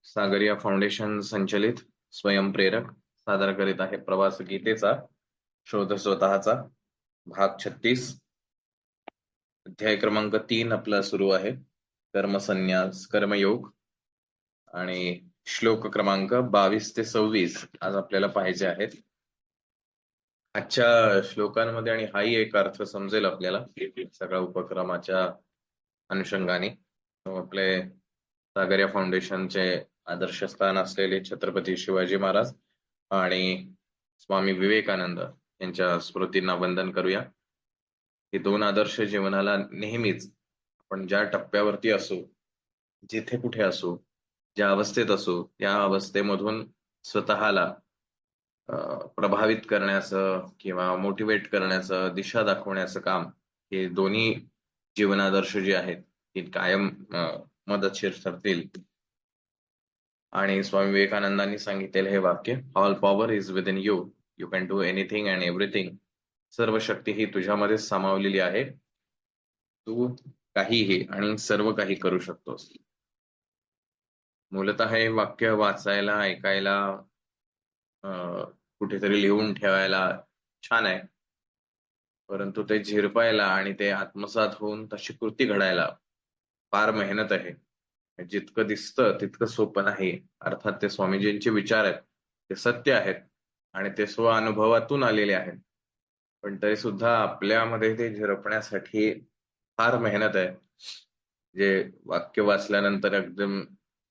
सागरिया foundation संचलित स्वयंप्रेरक सादर करीत आहे प्रवास गीतेचा शोध स्वतःचा भाग 36. अध्याय क्रमांक 3 आपला सुरू आहे. कर्मसन्यास कर्मयोग आणि श्लोक क्रमांक 22 ते 26 आज आपल्याला पाहायचे आहेत. आजच्या श्लोकांमध्ये आणि हाही एक अर्थ समजेल आपल्याला सगळ्या उपक्रमाच्या अनुषंगाने. आपले सागरिया फाउंडेशनचे आदर्शस्थान असलेले छत्रपती शिवाजी महाराज आणि स्वामी विवेकानंद यांच्या स्मृतींना वंदन करूया. हे दोन आदर्श जीवनाला नेहमीच आपण ज्या टप्प्यावरती असू, जिथे कुठे असू, ज्या अवस्थेत असू, त्या अवस्थेमधून स्वतःला प्रभावित करण्याचं किंवा मोटिवेट करण्याचं, दिशा दाखवण्याचं काम हे दोन्ही जीवनादर्श जे आहेत ते कायम मदतशीर ठरतील. आणि स्वामी विवेकानंदांनी सांगितलेलं हे वाक्य, all power is with in you, you can do anything and everything. सर्व शक्ती ही तुझ्यामध्ये सामावलेली आहे, तू काहीही आणि सर्व काही करू शकतोस. मूलतः हे वाक्य वाचायला, ऐकायला, कुठेतरी लिहून ठेवायला छान आहे, परंतु ते झिरपायला आणि ते आत्मसात होऊन तशी कृती घडायला फार मेहनत आहे. जितकं दिसतं तितकं सोपं नाही. अर्थात ते स्वामीजींचे विचार आहेत, ते सत्य आहेत आणि ते स्व अनुभवातून आलेले आहेत, पण तरी सुद्धा आपल्यामध्ये ते झिरपण्यासाठी फार मेहनत आहे. जे वाक्य वाचल्यानंतर एकदम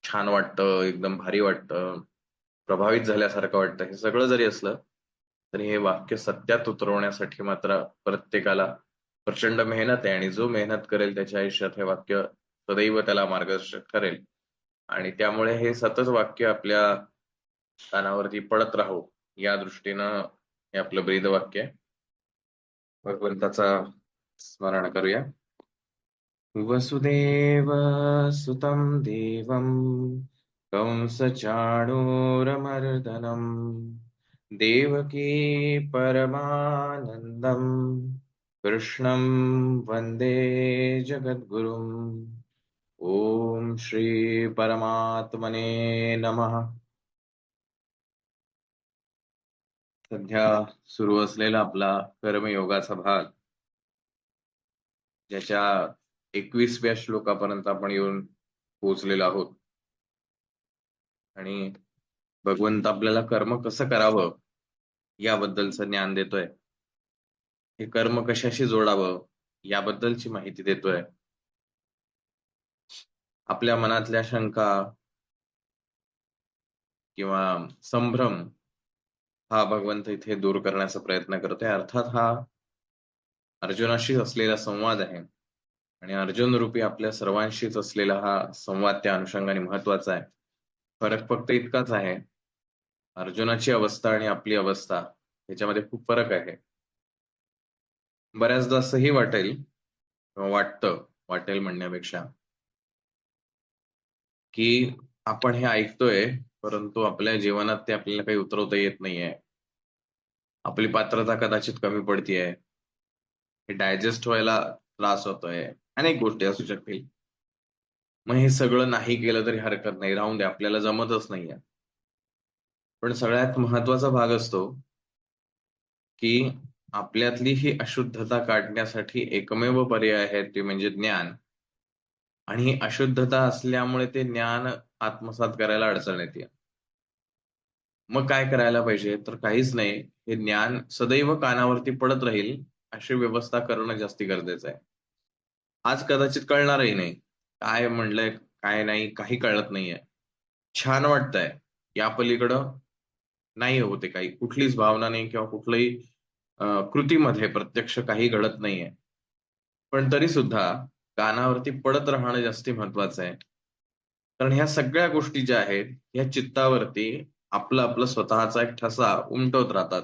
छान वाटतं, एकदम भारी वाटतं, प्रभावित झाल्यासारखं वाटतं, हे सगळं जरी असलं तरी हे वाक्य सत्यात उतरवण्यासाठी मात्र प्रत्येकाला प्रचंड मेहनत आहे. आणि जो मेहनत करेल त्याच्या आयुष्यात हे वाक्य सदैव त्याला मार्गदर्शक ठरेल. आणि त्यामुळे हे सतत वाक्य आपल्या कानावरती पडत राहो या दृष्टीनं हे आपलं ब्रीद वाक्य आहे. भगवंताचा स्मरण करूया. वसुदेव सुतं देवं कंसचाणूरमर्दनम् देवकी परमानन्दं कृष्णं वन्दे जगद्गुरुम्. ओम श्री परमात्मने नमः. सध्या सुरू असलेला आपला कर्मयोगाचा भाग, ज्याच्या 21व्या श्लोकापर्यंत आपण येऊन पोहोचलेलो आहोत. आणि भगवंत आपल्याला कर्म कसं करावं याबद्दलचं ज्ञान देतोय. हे कर्म कशाशी जोडावं याबद्दलची माहिती देतोय. आपल्या मनातल्या शंका किंवा संभ्रम हा भगवंत इथे दूर करण्याचा प्रयत्न करतोय. अर्थात हा अर्जुनाशी असलेला संवाद आहे आणि अर्जुन रूपी आपल्या सर्वांशीच असलेला हा संवाद त्या अनुषंगाने महत्वाचा आहे. फरक फक्त इतकाच आहे, अर्जुनाची अवस्था आणि आपली अवस्था याच्यामध्ये खूप फरक आहे. बऱ्याचदा असंही वाटेल किंवा वाटेल म्हणण्यापेक्षा, की आपण हे ऐकतोय परंतु आपल्या जीवनात ते आपल्याला काही उतरवता येत नाहीये. आपली पात्रता कदाचित कमी पडतीये, हे डायजेस्ट व्हायला त्रास होतोय, अनेक गोष्टी असू शकतील. मग हे सगळं नाही केलं तरी हरकत नाही, राहून दे, आपल्याला जमतच नाहीये. पण सगळ्यात महत्वाचा भाग असतो की आपल्यातली ही अशुद्धता काढण्यासाठी एकमेव पर्याय आहे, ते म्हणजे ज्ञान. आणि ही अशुद्धता असल्यामुळे ते ज्ञान आत्मसात करायला अडचण येते. मग काय करायला पाहिजे, तर काहीच नाही, हे ज्ञान सदैव कानावरती पडत राहील अशी व्यवस्था करणं जास्ती गरजेचं आहे. आज कदाचित कळणारही नाही, काय म्हणलंय काय नाही काही कळत नाहीये, छान वाटतंय, या पलीकडं नाही होते काही, कुठलीच भावना नाही किंवा कुठलंही कृतीमध्ये प्रत्यक्ष काही घडत नाहीये. पण तरी सुद्धा कानावरती पडत राहणं जास्ती महत्वाचं आहे. कारण ह्या सगळ्या गोष्टी ज्या आहेत ह्या चित्तावरती आपलं आपलं स्वतःचा एक ठसा उमटवत राहतात.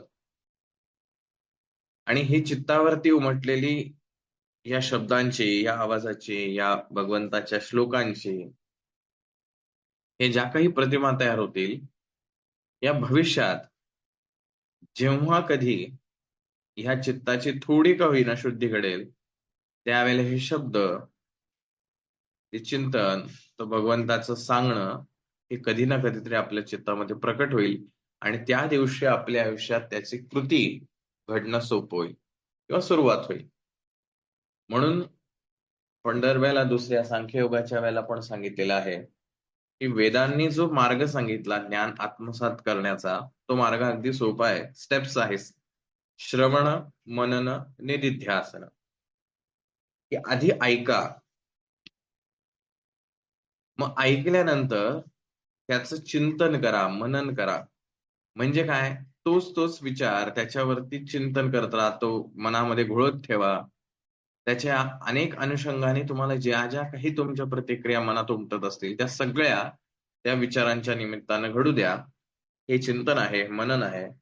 आणि ही चित्तावरती उमटलेली या शब्दांची, या आवाजाची, या भगवंताच्या श्लोकांची, हे ज्या काही प्रतिमा तयार होतील, या भविष्यात जेव्हा कधी ह्या चित्ताची थोडी का होईना शुद्धी घडेल, त्यावेळेला हे शब्द, ते चिंतन, तर भगवंताचं सांगणं हे कधी ना कधीतरी आपल्या चित्तामध्ये प्रकट होईल आणि त्या दिवशी आपल्या आयुष्यात त्याची कृती घडणं सोपं होईल किंवा सुरुवात होईल. म्हणून पण दरवेळेला दुसऱ्या सांख्ययोगाच्या वेळेला पण सांगितलेलं आहे, की वेदांनी जो मार्ग सांगितला ज्ञान आत्मसात करण्याचा, तो मार्ग अगदी सोपा आहे. स्टेप्स आहेत. श्रवण, मनन, निदिध्यासन. की आधी ऐका. मग ऐकल्यानंतर त्याचं चिंतन करा, मनन करा. म्हणजे काय? तोच विचार त्याच्यावरती चिंतन करत राहतो, मनामध्ये घोळत ठेवा. त्याच्या अनेक अनुषंगाने तुम्हाला ज्या काही तुमच्या प्रतिक्रिया मनात उमटत असतील, त्या सगळ्या त्या विचारांच्या निमित्तानं घडू द्या. हे चिंतन आहे, मनन आहे.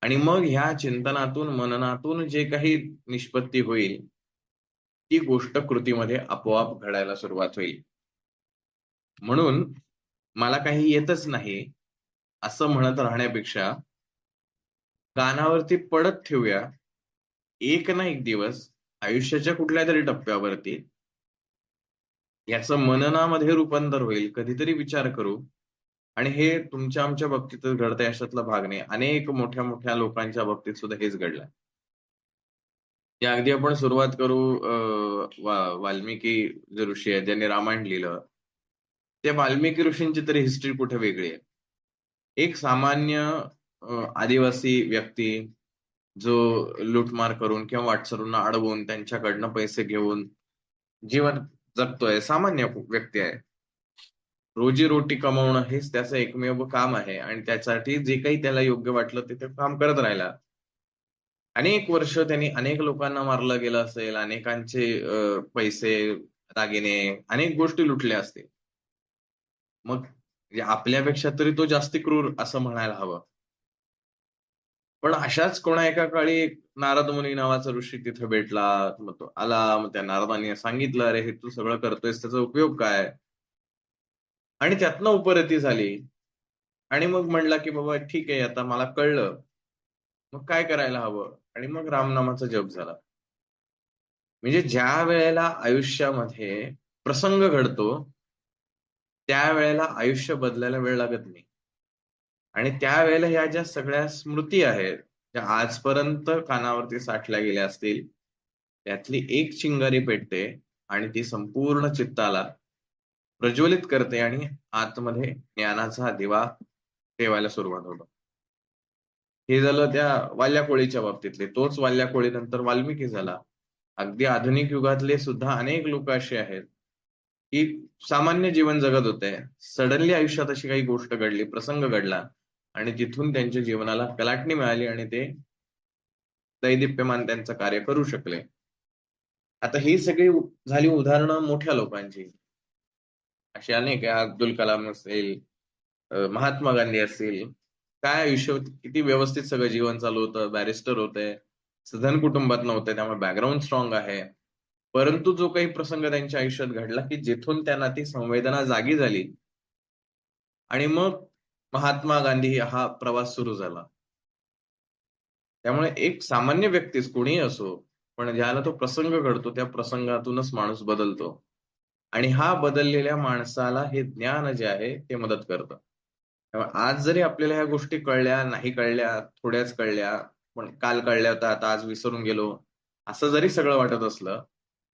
आणि मग ह्या चिंतनातून, मननातून जे काही निष्पत्ती होईल, ती गोष्ट कृतीमध्ये आपोआप घडायला सुरुवात होईल. म्हणून मला काही येतच नाही, असं म्हणत राहण्यापेक्षा कानावरती पडत ठेवूया. एक ना एक दिवस आयुष्याच्या कुठल्यातरी टप्प्यावरती याचं मननामध्ये रूपांतर होईल. कधीतरी विचार करू आणि हे तुमच्या आमच्या बाबतीतच घडतंय अशातला भाग नाही. अनेक मोठ्या लोकांच्या बाबतीत सुद्धा हेच घडलंय. की अगदी आपण सुरुवात करू वाल्मिकी जे ऋषी आहेत, ज्यांनी रामायण लिहिलं. त्या वाल्मिकी ऋषींची तरी हिस्ट्री कुठे वेगळी आहे. एक सामान्य आदिवासी व्यक्ती जो लूटमार करून किंवा वाटसरूंना अडवून त्यांच्याकडनं पैसे घेऊन जीवन जगतोय, सामान्य व्यक्ती आहे. रोजी-रोटी कमवणं हेच त्याचं एकमेव काम आहे आणि त्यासाठी जे काही त्याला योग्य वाटलं ते काम करत राहिला. अनेक वर्ष त्यांनी अनेक लोकांना मारलं गेलं असेल, अनेकांचे पैसे, दागिने, अनेक गोष्टी लुटल्या असतील. मग म्हणजे आपल्यापेक्षा तरी तो जास्ती क्रूर असं म्हणायला हवं. पण अशाच कोणा एका काळी एक नारद मुनी नावाचा ऋषी तिथे भेटला. मग तो आला. मग त्या नारदांनी सांगितलं, "अरे, हे तू सगळं करतोयस त्याचा उपयोग काय?" आणि त्यातनं उपरती झाली. आणि मग म्हणला, की "बाबा ठीक आहे, आता मला कळलं. मग काय करायला हवं?" आणि मग रामनामाचा जप झाला. म्हणजे ज्या वेळेला आयुष्यामध्ये प्रसंग घडतो, त्यावेळेला आयुष्य बदलायला वेळ लागत नाही. आणि त्यावेळेला ह्या ज्या सगळ्या स्मृती आहेत, त्या आजपर्यंत कानावरती साठल्या गेल्या असतील, त्यातली एक चिंगारी पेटते आणि ती संपूर्ण चित्ताला प्रज्वलित करते आणि आतमध्ये ज्ञानाचा दिवा तेवायला सुरुवात होतो. हे झालं त्या वाल्या कोळीच्या बाबतीतले. तोच वाल्या कोळीनंतर वाल्मिकी झाला. अगदी आधुनिक युगातले सुद्धा अनेक लोक असे आहेत, की सामान्य जीवन जगत होते. सडनली आयुष्यात अशी काही गोष्ट घडली, प्रसंग घडला आणि तिथून त्यांच्या जीवनाला कलाटणी मिळाली आणि ते दैदिप्यमान त्यांचं कार्य करू शकले. आता ही सगळी झाली उदाहरणं मोठ्या लोकांची. अशी अनेक आहे. अब्दुल कलाम असेल, महात्मा गांधी असतील. काय आयुष्य होतं, किती व्यवस्थित सगळं जीवन चालू होतं. बॅरिस्टर होते. सधन कुटुंबात नव्हते, त्यामुळे बॅकग्राऊंड स्ट्रॉंग आहे. परंतु जो काही प्रसंग त्यांच्या आयुष्यात घडला, की जिथून त्यांना ती संवेदना जागी झाली आणि मग महात्मा गांधी हा प्रवास सुरू झाला. त्यामुळे एक सामान्य व्यक्तीच कोणीही असो, पण ज्याला तो प्रसंग घडतो, त्या प्रसंगातूनच माणूस बदलतो. आणि हा बदललेल्या माणसाला हे ज्ञान जे आहे ते मदत करतं. त्यामुळे आज जरी आपल्याला ह्या गोष्टी कळल्या, नाही कळल्या, थोड्याच कळल्या, पण काल कळल्या होत्या, आता आज विसरून गेलो, असं जरी सगळं वाटत असलं,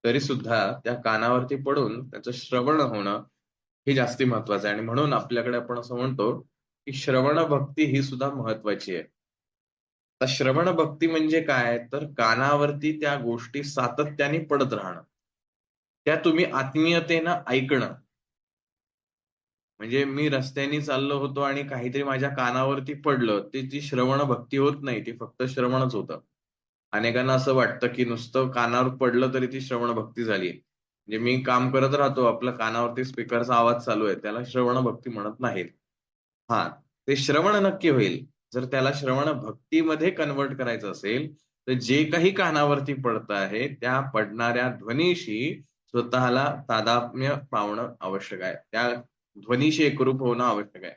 तरी सुद्धा त्या कानावरती पडून त्याचं श्रवण होणं हे जास्ती महत्वाचं आहे. आणि म्हणून आपल्याकडे आपण असं म्हणतो, की श्रवण भक्ती ही सुद्धा महत्वाची आहे. आता श्रवण भक्ती म्हणजे काय? तर कानावरती त्या गोष्टी सातत्याने पडत राहणं. त्या तुम्ही आत्मीयतेनं ऐकणं. म्हणजे मी रस्त्याने चाललो होतो आणि काहीतरी माझ्या कानावरती पडलं, ती श्रवण भक्ती होत नाही, ती फक्त श्रवणच होतं. अनेकांना असं वाटतं, की नुसतं कानावर पडलं तरी ती श्रवण भक्ती झाली. म्हणजे मी काम करत राहतो, आपल्या कानावरती स्पीकरचा आवाज चालू आहे, त्याला श्रवण भक्ती म्हणत नाहीत. हां, ते श्रवण नक्की होईल. जर त्याला श्रवण भक्तीमध्ये कन्व्हर्ट करायचं असेल, तर जे काही कानावरती पडतं आहे, त्या पडणाऱ्या ध्वनीशी स्वतःला तादात्म्य पावणं आवश्यक आहे. त्या ध्वनीशी एकरूप होणं आवश्यक आहे.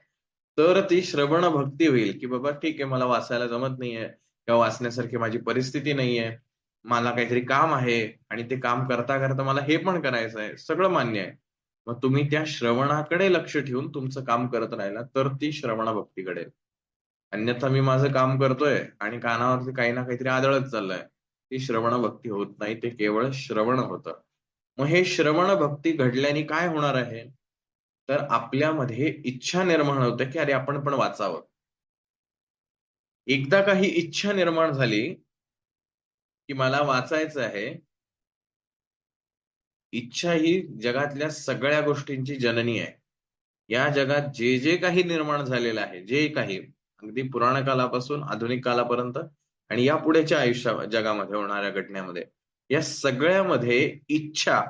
तर ती श्रवण भक्ती होईल, की बाबा ठीक आहे, मला वाचायला जमत नाहीये किंवा वाचण्यासारखी माझी परिस्थिती नाहीये. मला काहीतरी काम आहे आणि ते काम करता मला हे पण करायचं आहे. सगळं मान्य आहे. मग तुम्ही त्या श्रवणाकडे लक्ष ठेवून तुमचं काम करत राहिला तर ती श्रवण भक्ती घडेल. अन्यथा मी माझं काम करतोय आणि कानावरती काही ना काहीतरी आदळत चाललंय, ती श्रवण भक्ती होत नाही, ते केवळ श्रवण होतं. मग हे श्रवण भक्ती घडल्याने काय होणार आहे? तर आपल्यामध्ये इच्छा निर्माण होते, की अरे आपण पण वाचावं. एकदा काही इच्छा निर्माण झाली, की मला वाचायचं आहे. इच्छा ही जगातल्या सगळ्या गोष्टींची जननी आहे. या जगात जे जे काही निर्माण झालेलं आहे, जे काही अगदी पुराण कालापासून आधुनिक कालापर्यंत आणि यापुढेच्या जगामध्ये होणाऱ्या घटनेमध्ये, या सगळ्यामध्ये इच्छा,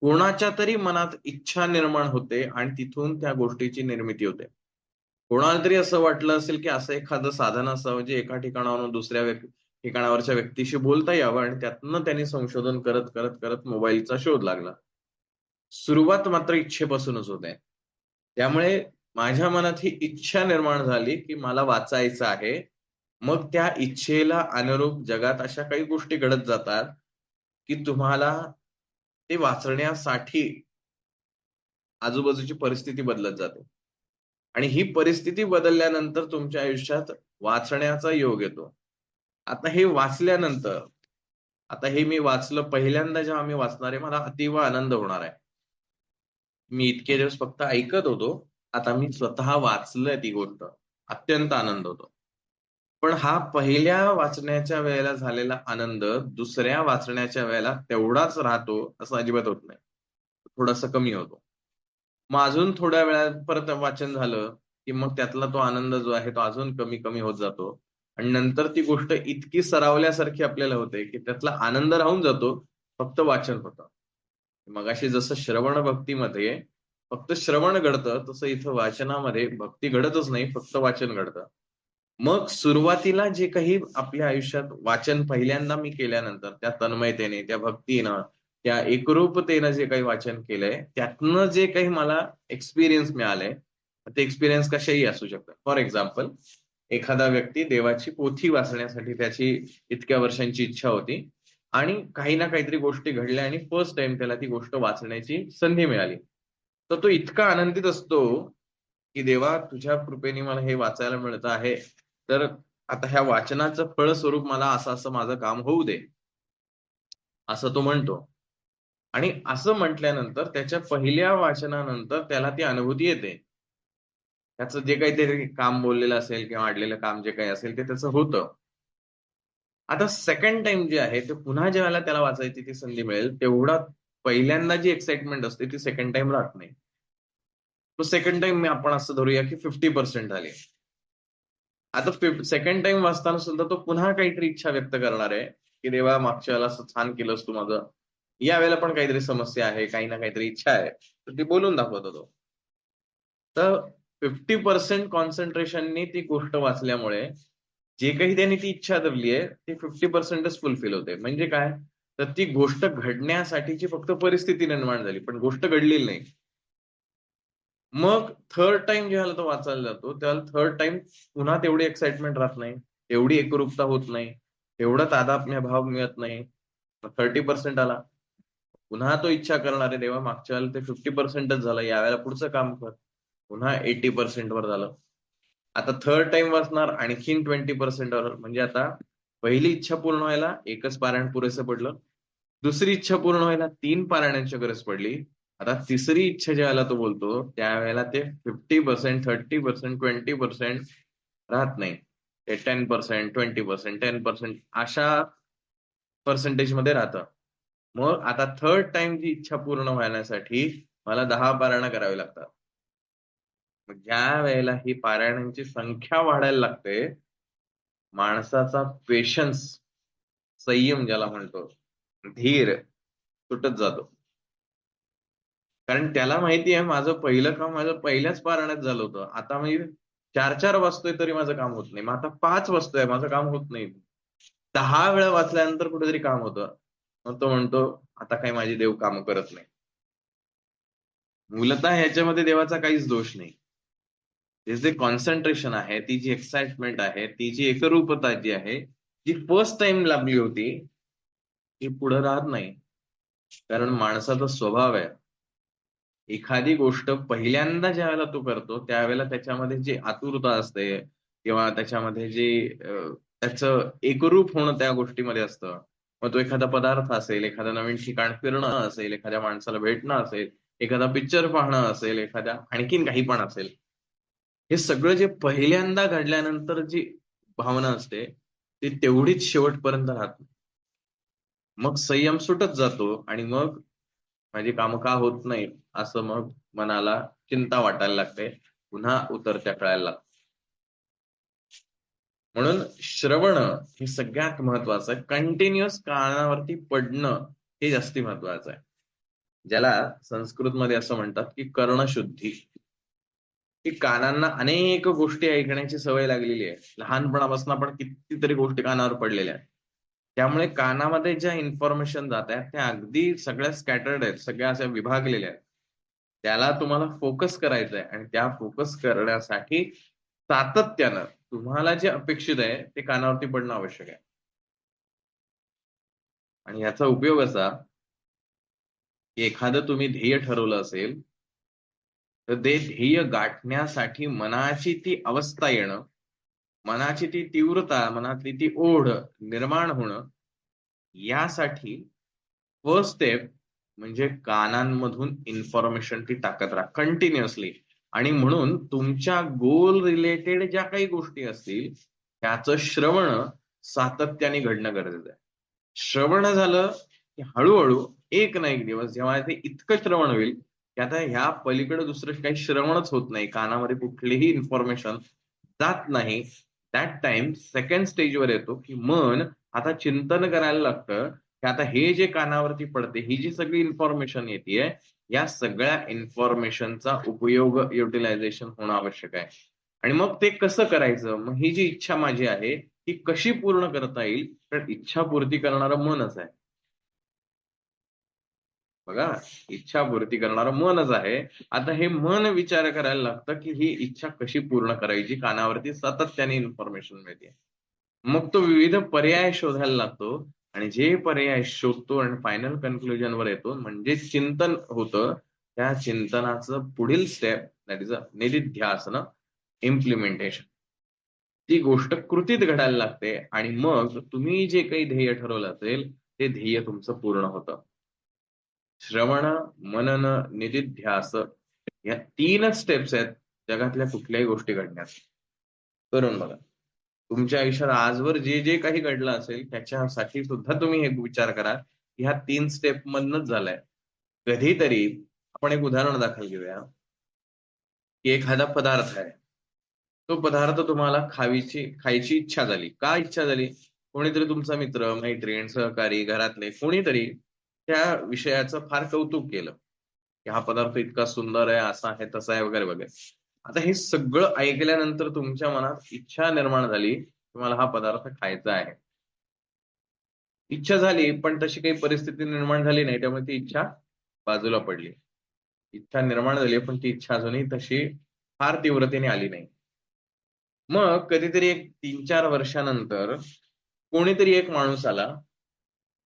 कोणाच्या तरी मनात इच्छा निर्माण होते आणि तिथून त्या गोष्टीची निर्मिती होते. कोणाला तरी असं वाटलं असेल, की असं एखादं साधन असावं, जे एका ठिकाणावरून दुसऱ्या ठिकाणावरच्या व्यक्तीशी बोलता यावं आणि त्यातनं त्यांनी संशोधन करत, करत, करत मोबाईलचा शोध लागला. सुरुवात मात्र इच्छेपासूनच होते. त्यामुळे माझ्या मनात ही इच्छा निर्माण झाली, की मला वाचायचं आहे. मग त्या इच्छेला अनुरूप जगात अशा काही गोष्टी घडत जातात, की तुम्हाला ते वाचण्यासाठी आजूबाजूची परिस्थिती बदलत जाते. आणि ही परिस्थिती बदलल्यानंतर तुमच्या आयुष्यात वाचण्याचा योग येतो. आता हे वाचल्यानंतर, आता हे मी वाचलं पहिल्यांदा जेव्हा मी वाचणार आहे, मला अतीव आनंद होणार आहे. मी इतके दिवस फक्त ऐकत होतो. आता मी स्वतः वाचलंय ती गोष्ट. अत्यंत आनंद होतो. पण हा पहिल्या वाचण्याच्या वेळेला झालेला आनंद दुसऱ्या वाचण्याच्या वेळेला तेवढाच राहतो असं अजिबात होत नाही. थोडासा कमी होतो. मग अजून थोड्या वेळात परत वाचन झालं, की मग त्यातला तो आनंद जो आहे तो अजून कमी-कमी होत जातो. आणि नंतर ती गोष्ट इतकी सरावल्यासारखी आपल्याला होते, की त्यातला आनंद राहून जातो, फक्त वाचन होतं. मगाशी जसं श्रवण भक्तीमध्ये फक्त श्रवण घडतं, तसं इथं वाचनामध्ये भक्ती घडतच नाही, फक्त वाचन घडतं. मग सुरुवातीला जे काही आपल्या आयुष्यात वाचन पहिल्यांदा मी केल्यानंतर त्या तन्मयतेने, त्या भक्तीनं, त्या एकरूपतेनं जे काही वाचन केलंय, त्यातनं जे काही मला एक्सपिरियन्स मिळालंय, ते एक्सपिरियन्स कसेही असू शकतात. फॉर एक्झाम्पल, एखादा व्यक्ती देवाची पोथी वाचण्यासाठी त्याची इतक्या वर्षांची इच्छा होती आणि काही ना काहीतरी गोष्टी घडल्या आणि फर्स्ट टाईम त्याला ती गोष्ट वाचण्याची संधी मिळाली. तर तो इतका आनंदित असतो, की देवा तुझ्या कृपेने मला हे वाचायला मिळतं आहे. तर आता ह्या वाचनाचं फळस्वरूप मला असं-असं माझं काम होऊ दे, असं तो म्हणतो. आणि असं म्हटल्यानंतर त्याच्या पहिल्या वाचनानंतर त्याला ती अनुभूती येते. त्याचं जे काही ते काम बोललेलं असेल किंवा अडलेलं काम जे काही असेल ते त्याचं होतं. आता सेकंड टाईम जे आहे ते पुन्हा ज्यावेळेला त्याला वाचायची ती संधी मिळेल, तेवढा पहिल्यांदा जी एक्साइटमेंट असते ती सेकंड टाईम राहत नाही. तो सेकंड टाईम आपण असं धरूया की 50% झाली. आता सेकंड टाईम वाचताना सुद्धा तो पुन्हा काहीतरी इच्छा व्यक्त करणार आहे, की देवा मागच्या वेळेला असं छान केलंस तू माझं. यावेळेला पण काहीतरी समस्या आहे, काही ना काहीतरी इच्छा आहे. तर ती बोलून दाखवतो तो. तर 50% कॉन्सन्ट्रेशननी ती गोष्ट वाचल्यामुळे जे काही त्यांनी ती इच्छा धरली आहे, ती 50%च फुलफिल होते. म्हणजे काय? तर ती गोष्ट घडण्यासाठीची फक्त परिस्थिती निर्माण झाली, पण गोष्ट घडलेली नाही. मग थर्ड टाईम ज्यावेळेला तो वाचायला जातो, त्यावेळेला थर्ड टाईम पुन्हा तेवढी एक्साइटमेंट राहत नाही. तेवढी एकरूपता होत नाही. तेवढा तादात्म्य भाव मिळत नाही. मग 30% आला. पुन्हा तो इच्छा करणार आहे, देवा मागच्या वेळेला ते 50%च झालं. यावेळेला पुढचं काम कर. पुन्हा 80% वर झालं. आता थर्ड टाईम वाचणार आणखीन 20% वर म्हणजे आता पहिली इच्छा पूर्ण व्हायला एकच पारायण पुरेसं पडलं. दुसरी इच्छा पूर्ण व्हायला 3 पारायणांची गरज पडली. आता तिसरी इच्छा ज्यावेळेला तो बोलतो, त्यावेळेला ते 50%, 30%, 20% राहत नाही. ते 10%, 20%, 10% अशा पर्सेंटेजमध्ये राहतं. मग आता थर्ड टाईम जी इच्छा पूर्ण होण्यासाठी मला 10 पारायणं करावी लागतात. मग ज्या वेळेला ही पारायणांची संख्या वाढायला लागते, माणसाचा पेशन्स, संयम ज्याला म्हणतो, धीर तुटत जातो. कारण त्याला माहिती आहे माझं पहिलं काम माझं पहिल्याच पारायणात झालं होतं. आता मी 4-4 वाचतोय तरी माझं काम होत नाही. मग आता 5 वाचतोय माझं काम होत नाही. 10 वेळा वाचल्यानंतर कुठेतरी काम होतं. मग तो म्हणतो, "आता काही माझी देव कामं करत नाही." मूलतः ह्याच्यामध्ये देवाचा काहीच दोष नाही. ते जे कॉन्सन्ट्रेशन आहे, ती जी एक्साइटमेंट आहे, ती जी एकरूपता जी आहे, जी फर्स्ट टाईम लाभली होती, ती पुढे राहत नाही. कारण माणसाचा स्वभाव आहे. एखादी गोष्ट पहिल्यांदा ज्यावेळेला तू करतो त्यावेळेला त्याच्यामध्ये जी आतुरता असते किंवा त्याच्यामध्ये जे त्याचं एकरूप होणं त्या गोष्टीमध्ये असतं. मग तो एखादा पदार्थ असेल, एखादं नवीन ठिकाण फिरणं असेल, एखाद्या माणसाला भेटणं असेल, एखादा पिक्चर पाहणं असेल, एखाद्या आणखीन काही पण असेल. हे सगळं जे पहिल्यांदा घडल्यानंतर जी भावना असते ती तेवढीच शेवटपर्यंत राहते. मग संयम सुटत जातो आणि मग माझी कामं का होत नाहीत असं मग मनाला चिंता वाटायला लागते. पुन्हा उतरत्या कळायला लागतं. म्हणून श्रवण हे सगळ्यात महत्वाचं आहे. कंटिन्युअस कानावरती पडणं हे जास्ती महत्वाचं आहे. ज्याला संस्कृतमध्ये असं म्हणतात की कर्णशुद्धी. की कानांना अनेक गोष्टी ऐकण्याची सवय लागलेली आहे. लहानपणापासून आपण कितीतरी गोष्टी कानावर पडलेल्या आहेत. त्यामुळे कानामध्ये ज्या इन्फॉर्मेशन जात आहेत त्या अगदी सगळ्या स्कॅटर्ड आहेत, सगळ्या अशा विभागलेल्या आहेत. त्याला तुम्हाला फोकस करायचं आहे आणि त्या फोकस करण्यासाठी सातत्यानं तुम्हाला जे अपेक्षित आहे ते कानावरती पडणं आवश्यक आहे. आणि याचा उपयोग असा की एखादं तुम्ही ध्येय ठरवलं असेल, तर ते ध्येय गाठण्यासाठी मनाची ती अवस्था येणं, मनाची ती तीव्रता, मनातली ती ओढ निर्माण होणं, यासाठी फर्स्ट स्टेप म्हणजे कानांमधून इन्फॉर्मेशन ती टाकत राहा कंटिन्युअसली. आणि म्हणून तुमच्या गोल रिलेटेड ज्या काही गोष्टी असतील त्याचं श्रवण सातत्याने घडणं गरजेचं आहे. श्रवण झालं की हळूहळू एक ना एक दिवस जेव्हा ते इतकं श्रवण होईल की आता ह्या पलीकडे दुसरं काही श्रवणच होत नाही, कानामध्ये कुठलीही इन्फॉर्मेशन जात नाही. दॅट टाइम सेकंड स्टेजवर येतो की मन आता चिंतन करायला लागतं की आता हे जे कानावरती पडते, ही जी सगळी इन्फॉर्मेशन येते, या सगळ्या इन्फॉर्मेशनचा उपयोग युटिलायझेशन होणं आवश्यक आहे. आणि मग ते कसं करायचं? मग ही जी इच्छा माझी आहे, ती कशी पूर्ण करता येईल? तर इच्छापूर्ती करणारं मनच आहे. बघा, इच्छापूर्ती करणारं मनच आहे. आता हे मन विचार करायला लागतं, की ही इच्छा कशी पूर्ण करायची? कानावरती सातत्याने इन्फॉर्मेशन मिळते. मग तो विविध पर्याय शोधायला लागतो आणि जे पर्याय शोधतो आणि फायनल कन्क्लुजनवर येतो म्हणजे चिंतन होतं. त्या चिंतनाचं पुढील स्टेप दॅट इज अ निधिध्यासन, इम्प्लिमेंटेशन. ती गोष्ट कृतीत घडायला लागते आणि मग तुम्ही जे काही ध्येय ठरवलं असेल, ते ध्येय तुमचं पूर्ण होतं. श्रवण, मनन, निधिध्यास या 3च स्टेप्स आहेत जगातल्या कुठल्याही गोष्टी घडण्यास. करून बघा. तुमच्या आयुष्यात आजवर जे जे काही घडलं असेल त्याच्यासाठी सुद्धा तुम्ही हे विचार करा, की ह्या 3 स्टेप मधनंच झालंय. कधीतरी आपण एक उदाहरण दाखल घेऊया, की एखादा पदार्थ आहे. तो पदार्थ तुम्हाला खायची इच्छा झाली. का इच्छा झाली? कोणीतरी तुमचा मित्र, मैत्रीण, सहकारी, घरातले कोणीतरी त्या विषयाचं फार कौतुक केलं, की हा पदार्थ इतका सुंदर आहे, असा आहे, तसा आहे वगैरे, वगैरे. आता हे सगळं ऐकल्यानंतर तुमच्या मनात इच्छा निर्माण झाली, की मला हा पदार्थ खायचा आहे. इच्छा झाली, पण तशी काही परिस्थिती निर्माण झाली नाही. त्यामुळे ती इच्छा बाजूला पडली. इच्छा निर्माण झाली, पण ती इच्छा अजूनही तशी फार तीव्रतेने आली नाही. मग कधीतरी एक 3-4 वर्षानंतर कोणीतरी एक माणूस आला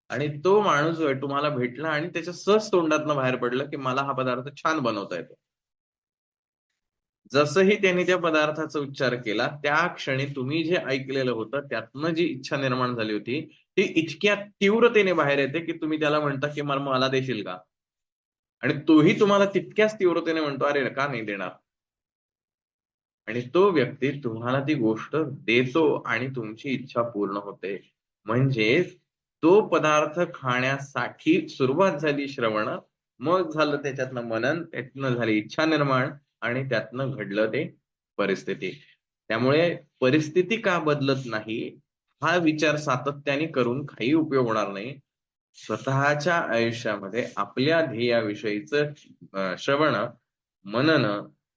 आणि तो माणूस जो आहे तुम्हाला भेटला आणि त्याच्या सहज तोंडातनं बाहेर पडलं, की मला हा पदार्थ छान बनवता येतो. जसंही त्यांनी त्या पदार्थाचा उच्चार केला, त्या क्षणी तुम्ही जे ऐकलेलं होतं त्यातनं जी इच्छा निर्माण झाली होती, ती इतक्या तीव्रतेने बाहेर येते, की तुम्ही त्याला म्हणता, की मला देशील का?" आणि तोही तुम्हाला तितक्याच तीव्रतेने म्हणतो, "अरे, का नाही देणार?" आणि तो व्यक्ती तुम्हाला ती गोष्ट देतो आणि तुमची इच्छा पूर्ण होते. म्हणजे तो पदार्थ खाण्यासाठी सुरुवात झाली श्रवण, मग झालं त्याच्यातनं मनन, त्यातनं झाली इच्छा निर्माण आणि त्यातनं घडलं ते परिस्थिती. त्यामुळे परिस्थिती का बदलत नाही, हा विचार सातत्याने करून काही उपयोग होणार नाही. स्वतःच्या आयुष्यामध्ये आपल्या ध्येयाविषयीचं श्रवण, मनन,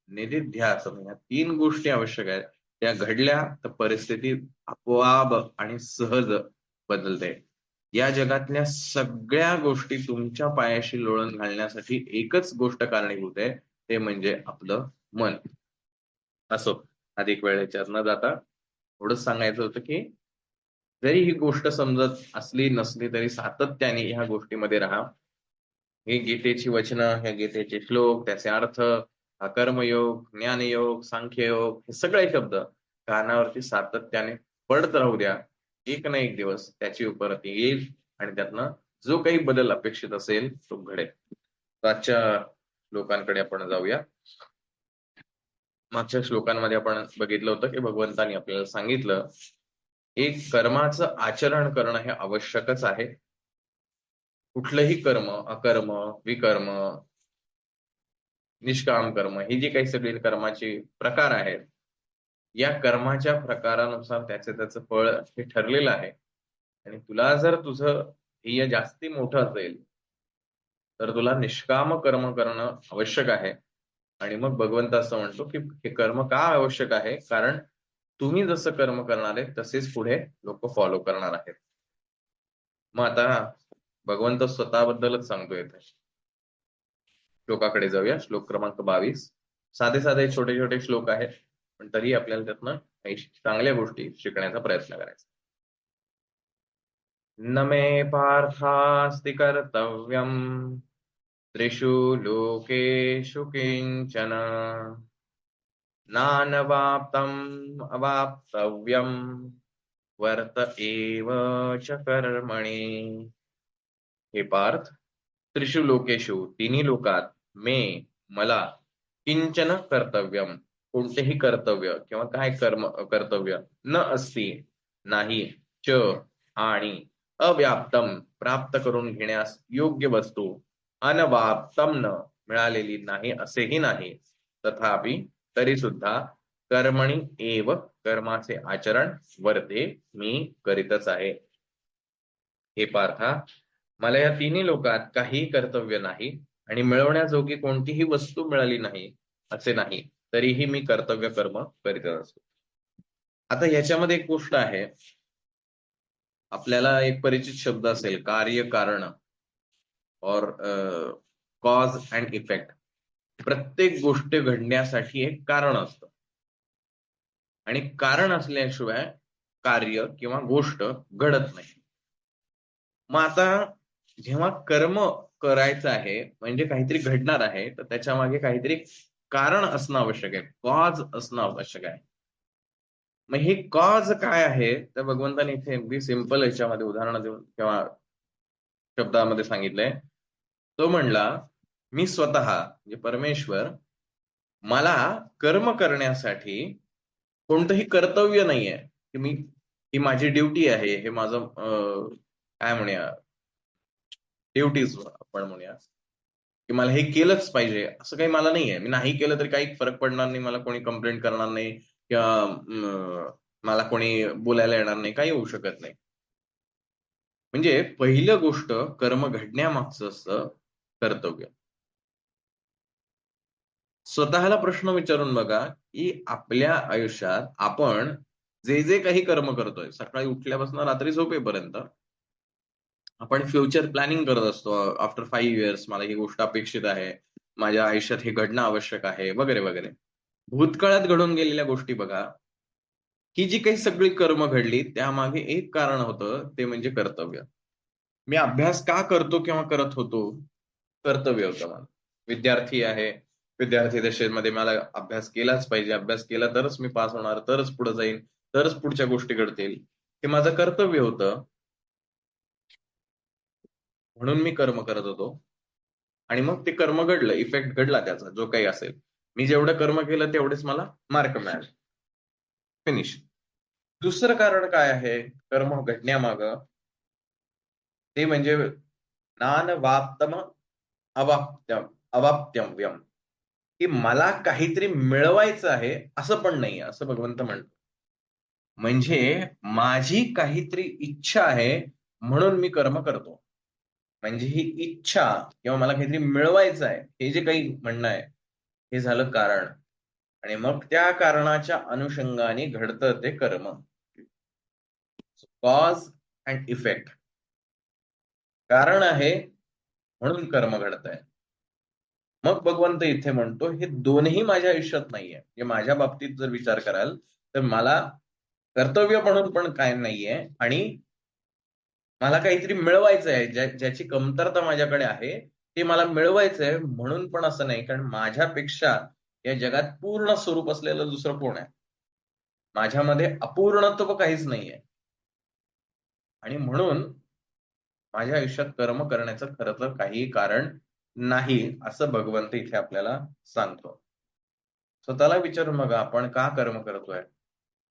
निधिध्यासन या 3 गोष्टी आवश्यक आहेत. त्या घडल्या तर परिस्थिती आपोआप आणि सहज बदलते. या जगातल्या सगळ्या गोष्टी तुमच्या पायाशी लोळण घालण्यासाठी एकच गोष्ट कारणीभूत आहे, ते म्हणजे आपलं मन. असो, अधिक वेळ याच्यात न जाता एवढंच सांगायचं होतं, की जरी ही गोष्ट समजत असली नसली तरी सातत्याने ह्या गोष्टीमध्ये राहा. ही गीतेची वचनं, ह्या गीतेचे श्लोक, त्याचे अर्थ, हा कर्मयोग, ज्ञानयोग, सांख्ययोग, हे सगळे शब्द कानावरती सातत्याने पडत राहू द्या. एक ना एक दिवस त्याची उपरती येईल आणि त्यातनं जो काही बदल अपेक्षित असेल तो घडेल. आजच्या श्लोकांकडे आपण जाऊया. मागच्या श्लोकांमध्ये आपण बघितलं होतं की भगवंतानी आपल्याला सांगितलं एक कर्माचं आचरण करणं हे आवश्यकच आहे. कुठलंही कर्म, अकर्म, विकर्म, निष्काम कर्म, ही जी काही सगळी कर्माची प्रकार आहेत, या कर्माच्या प्रकारानुसार त्याचं फळ हे ठरलेलं आहे. आणि तुला जर तुझं ध्येय जास्ती मोठं असेल तर तुला निष्काम कर्म करणं आवश्यक आहे. आणि मग भगवंत असं म्हणतो की हे कर्म का आवश्यक आहे, कारण तुम्ही जसं कर्म करणार आहे तसेच पुढे लोक फॉलो करणार आहेत. मग आता भगवंत स्वतःबद्दलच सांगतो येथे. श्लोकाकडे जाऊया. श्लोक क्रमांक 22. साधे साधे छोटे छोटे श्लोक आहेत, पण तरी आपल्याला त्यातनं काही चांगल्या गोष्टी शिकण्याचा प्रयत्न करायचा. न मे पार्थास्ति कर्तव्यम् त्रिषु लोकेषु किंचन नानवाप्तम् अवाप्तव्यम् वर्त एव च कर्मणि. हे पार्थ, त्रिषु लोकेषु, तिन्ही लोकात, मे, मला, किंचन कर्तव्यम, कोणतेही कर्तव्य किंवा काय कर्तव्य, न असती, नाही, च, आणि, अव्याप्तम, प्राप्त करून घेण्यास योग्य वस्तू, अनवाप्तम, न, मिळालेली नाही असेही नाही, तथापि तरी सुद्धा कर्मणी एव, कर्माचे आचरण, वर्ते, मी करीतच आहे. हे पार्था, मला या तिन्ही लोकात काही कर्तव्य नाही आणि मिळवण्याजोगी कोणतीही वस्तू मिळाली नाही असे नाही, तरीही मी कर्तव्य कर्म करीत असतो. आता याच्यामध्ये एक गोष्ट आहे, आपल्याला एक परिचित शब्द असेल, कार्य कारण, और कॉज अँड इफेक्ट. प्रत्येक गोष्ट घडण्यासाठी एक कारण असतं आणि कारण असल्याशिवाय कार्य किंवा गोष्ट घडत नाही. मग आता जेव्हा कर्म करायचं आहे म्हणजे काहीतरी घडणार आहे, तर त्याच्या मागे काहीतरी कारण असणं आवश्यक आहे, कॉज असणं आवश्यक आहे. मग हे कॉज काय आहे, तर भगवंताने इथे अगदी सिंपल याच्यामध्ये उदाहरण देऊन किंवा शब्दामध्ये सांगितलंय. तो म्हणला, मी स्वतः म्हणजे परमेश्वर, मला कर्म करण्यासाठी कोणतंही कर्तव्य नाहीये की ही माझी ड्युटी आहे, हे माझं काय म्हणूया, ड्युटीज आपण म्हणूया, की मला हे केलंच पाहिजे असं काही मला नाहीये. मी नाही केलं तरी काही फरक पडणार नाही, मला कोणी कंप्लेंट करणार नाही किंवा मला कोणी बोलायला येणार नाही, काही होऊ शकत नाही. म्हणजे पहिलं गोष्ट कर्म घडण्यामागचं असतं कर्तव्य. स्वतःला प्रश्न विचारून बघा की आपल्या आयुष्यात आपण जे जे काही कर्म करतोय, सकाळी उठल्यापासून रात्री झोपेपर्यंत, आपण फ्युचर प्लॅनिंग करत असतो. आफ्टर 5 इयर्स मला ही गोष्ट अपेक्षित आहे, माझ्या आयुष्यात हे घडणं आवश्यक आहे, वगैरे वगैरे. भूतकाळात घडून गेलेल्या गोष्टी बघा, ही जी काही सगळी कर्म घडली त्यामागे एक कारण होतं, ते म्हणजे कर्तव्य. मी अभ्यास का करतो किंवा करत होतो, कर्तव्य होतं मला. विद्यार्थी आहे, विद्यार्थी दशेमध्ये मला अभ्यास केलाच पाहिजे, अभ्यास केला तरच मी पास होणार, तरच पुढे जाईल, तरच पुढच्या गोष्टी घडतील, हे माझं कर्तव्य होतं. म्हणून मी कर्म करत होतो आणि मग ते कर्म घडलं, इफेक्ट घडला त्याचा जो काही असेल. मी जेवढं कर्म केलं तेवढेच मला मार्क मिळाले. फिनिश. दुसरं कारण काय आहे कर्म घडण्यामागं, ते म्हणजे नानवाप्तम अवाप्त्यम अवाप्त्यव्यम, की मला काहीतरी मिळवायचं आहे असं पण नाहीये, असं भगवंत म्हणतो. म्हणजे माझी काहीतरी इच्छा आहे म्हणून मी कर्म करतो. म्हणजे ही इच्छा किंवा मला काहीतरी मिळवायचं आहे, हे जे काही म्हणणं आहे, हे झालं कारण. आणि मग त्या कारणाच्या अनुषंगाने घडतं ते कर्म. Cause and effect. कारण आहे म्हणून कर्म घडत आहे. मग भगवंत इथे म्हणतो हे दोन्ही माझ्या आयुष्यात नाहीये. म्हणजे माझ्या बाबतीत जर विचार कराल तर मला कर्तव्य म्हणून पण काय नाहीये आणि मला काहीतरी मिळवायचं आहे, ज्याची कमतरता माझ्याकडे आहे, ते मला मिळवायचंय म्हणून पण असं नाही, कारण माझ्यापेक्षा या जगात पूर्ण स्वरूप असलेलं दुसरं कोण आहे? माझ्यामध्ये अपूर्णत्व काहीच नाहीये. आणि म्हणून माझ्या आयुष्यात कर्म करण्याचं खरं तर काहीही कारण नाही, असं भगवंत इथे आपल्याला सांगतो. स्वतःला विचारून बघा, आपण का कर्म करतोय?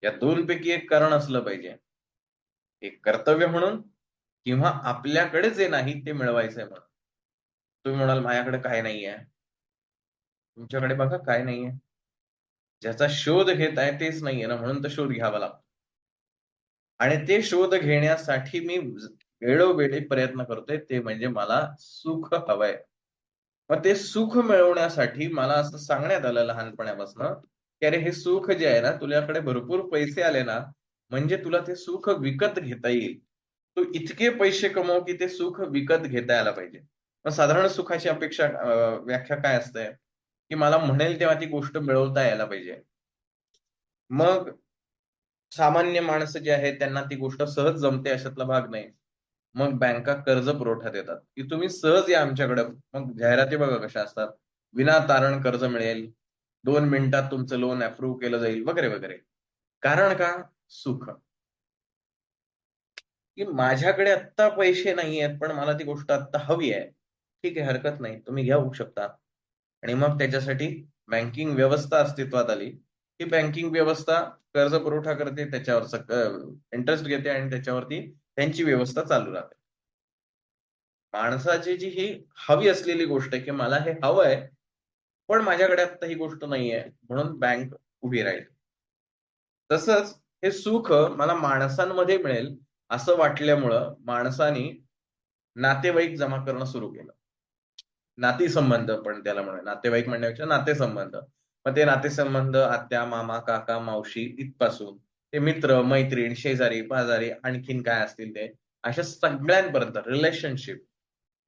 या दोनपैकी एक कारण असलं पाहिजे. एक कर्तव्य म्हणून, किंवा आपल्याकडे जे नाही ते मिळवायचंय म्हणून. तुम्ही म्हणाल माझ्याकडे काय नाहीये. तुमच्याकडे बघा काय नाहीये. ज्याचा शोध घेत आहे तेच नाहीये ना, म्हणून तर शोध घ्यावा लागतो. आणि ते शोध घेण्यासाठी मी वेळोवेळी प्रयत्न करतोय, ते म्हणजे मला सुख हवंय. मग ते सुख मिळवण्यासाठी मला असं सांगण्यात आलं लहानपणापासून, की अरे हे सुख जे आहे ना, तुझ्याकडे भरपूर पैसे आले ना, म्हणजे तुला ते सुख विकत घेता येईल. तू इतके पैसे कमव की ते सुख विकत घेता यायला पाहिजे. मग साधारण सुखाची अपेक्षा व्याख्या काय असते? की मला म्हणेल तेव्हा ती गोष्ट मिळवता यायला पाहिजे. मग सामान्य माणसं जे आहेत त्यांना ती गोष्ट सहज जमते अशातला भाग नाही. मग बँका कर्ज पुरवठा देतात, की तुम्ही सहज या आमच्याकडे. मग जाहिराती बघा कशा असतात. विना तारण कर्ज मिळेल, 2 मिनिटात तुमचं लोन अप्रूव्ह केलं जाईल, वगैरे वगैरे. कारण का? सुख. की माझ्याकडे आत्ता पैसे नाहीयेत, पण मला ती गोष्ट आत्ता हवी आहे. ठीक आहे, हरकत नाही. तुम्ही घेऊ शकता. आणि मग त्याच्यासाठी बँकिंग व्यवस्था अस्तित्वात आली, की बँकिंग व्यवस्था कर्ज पुरवठा करते, त्याच्यावर इंटरेस्ट घेते आणि त्याच्यावरती त्यांची व्यवस्था चालू राहते. माणसाची जी ही हवी असलेली गोष्ट आहे, की मला हे हवंय, पण माझ्याकडे आत्ता ही गोष्ट नाहीये, म्हणून बँक उभी राहील. तसंच हे सुख मला माणसांमध्ये मिळेल असं वाटल्यामुळं माणसानी नातेवाईक जमा करणं सुरू केलं. नातीसंबंध पण त्याला म्हणूया. नातेवाईक म्हणण्यापेक्षा नातेसंबंध. मग ते नातेसंबंध आत्या, मामा, काका, मावशी इथपासून ते मित्र, मैत्रीण, शेजारी, पाजारी आणखीन काय असतील ते, अशा सगळ्यांपर्यंत रिलेशनशिप,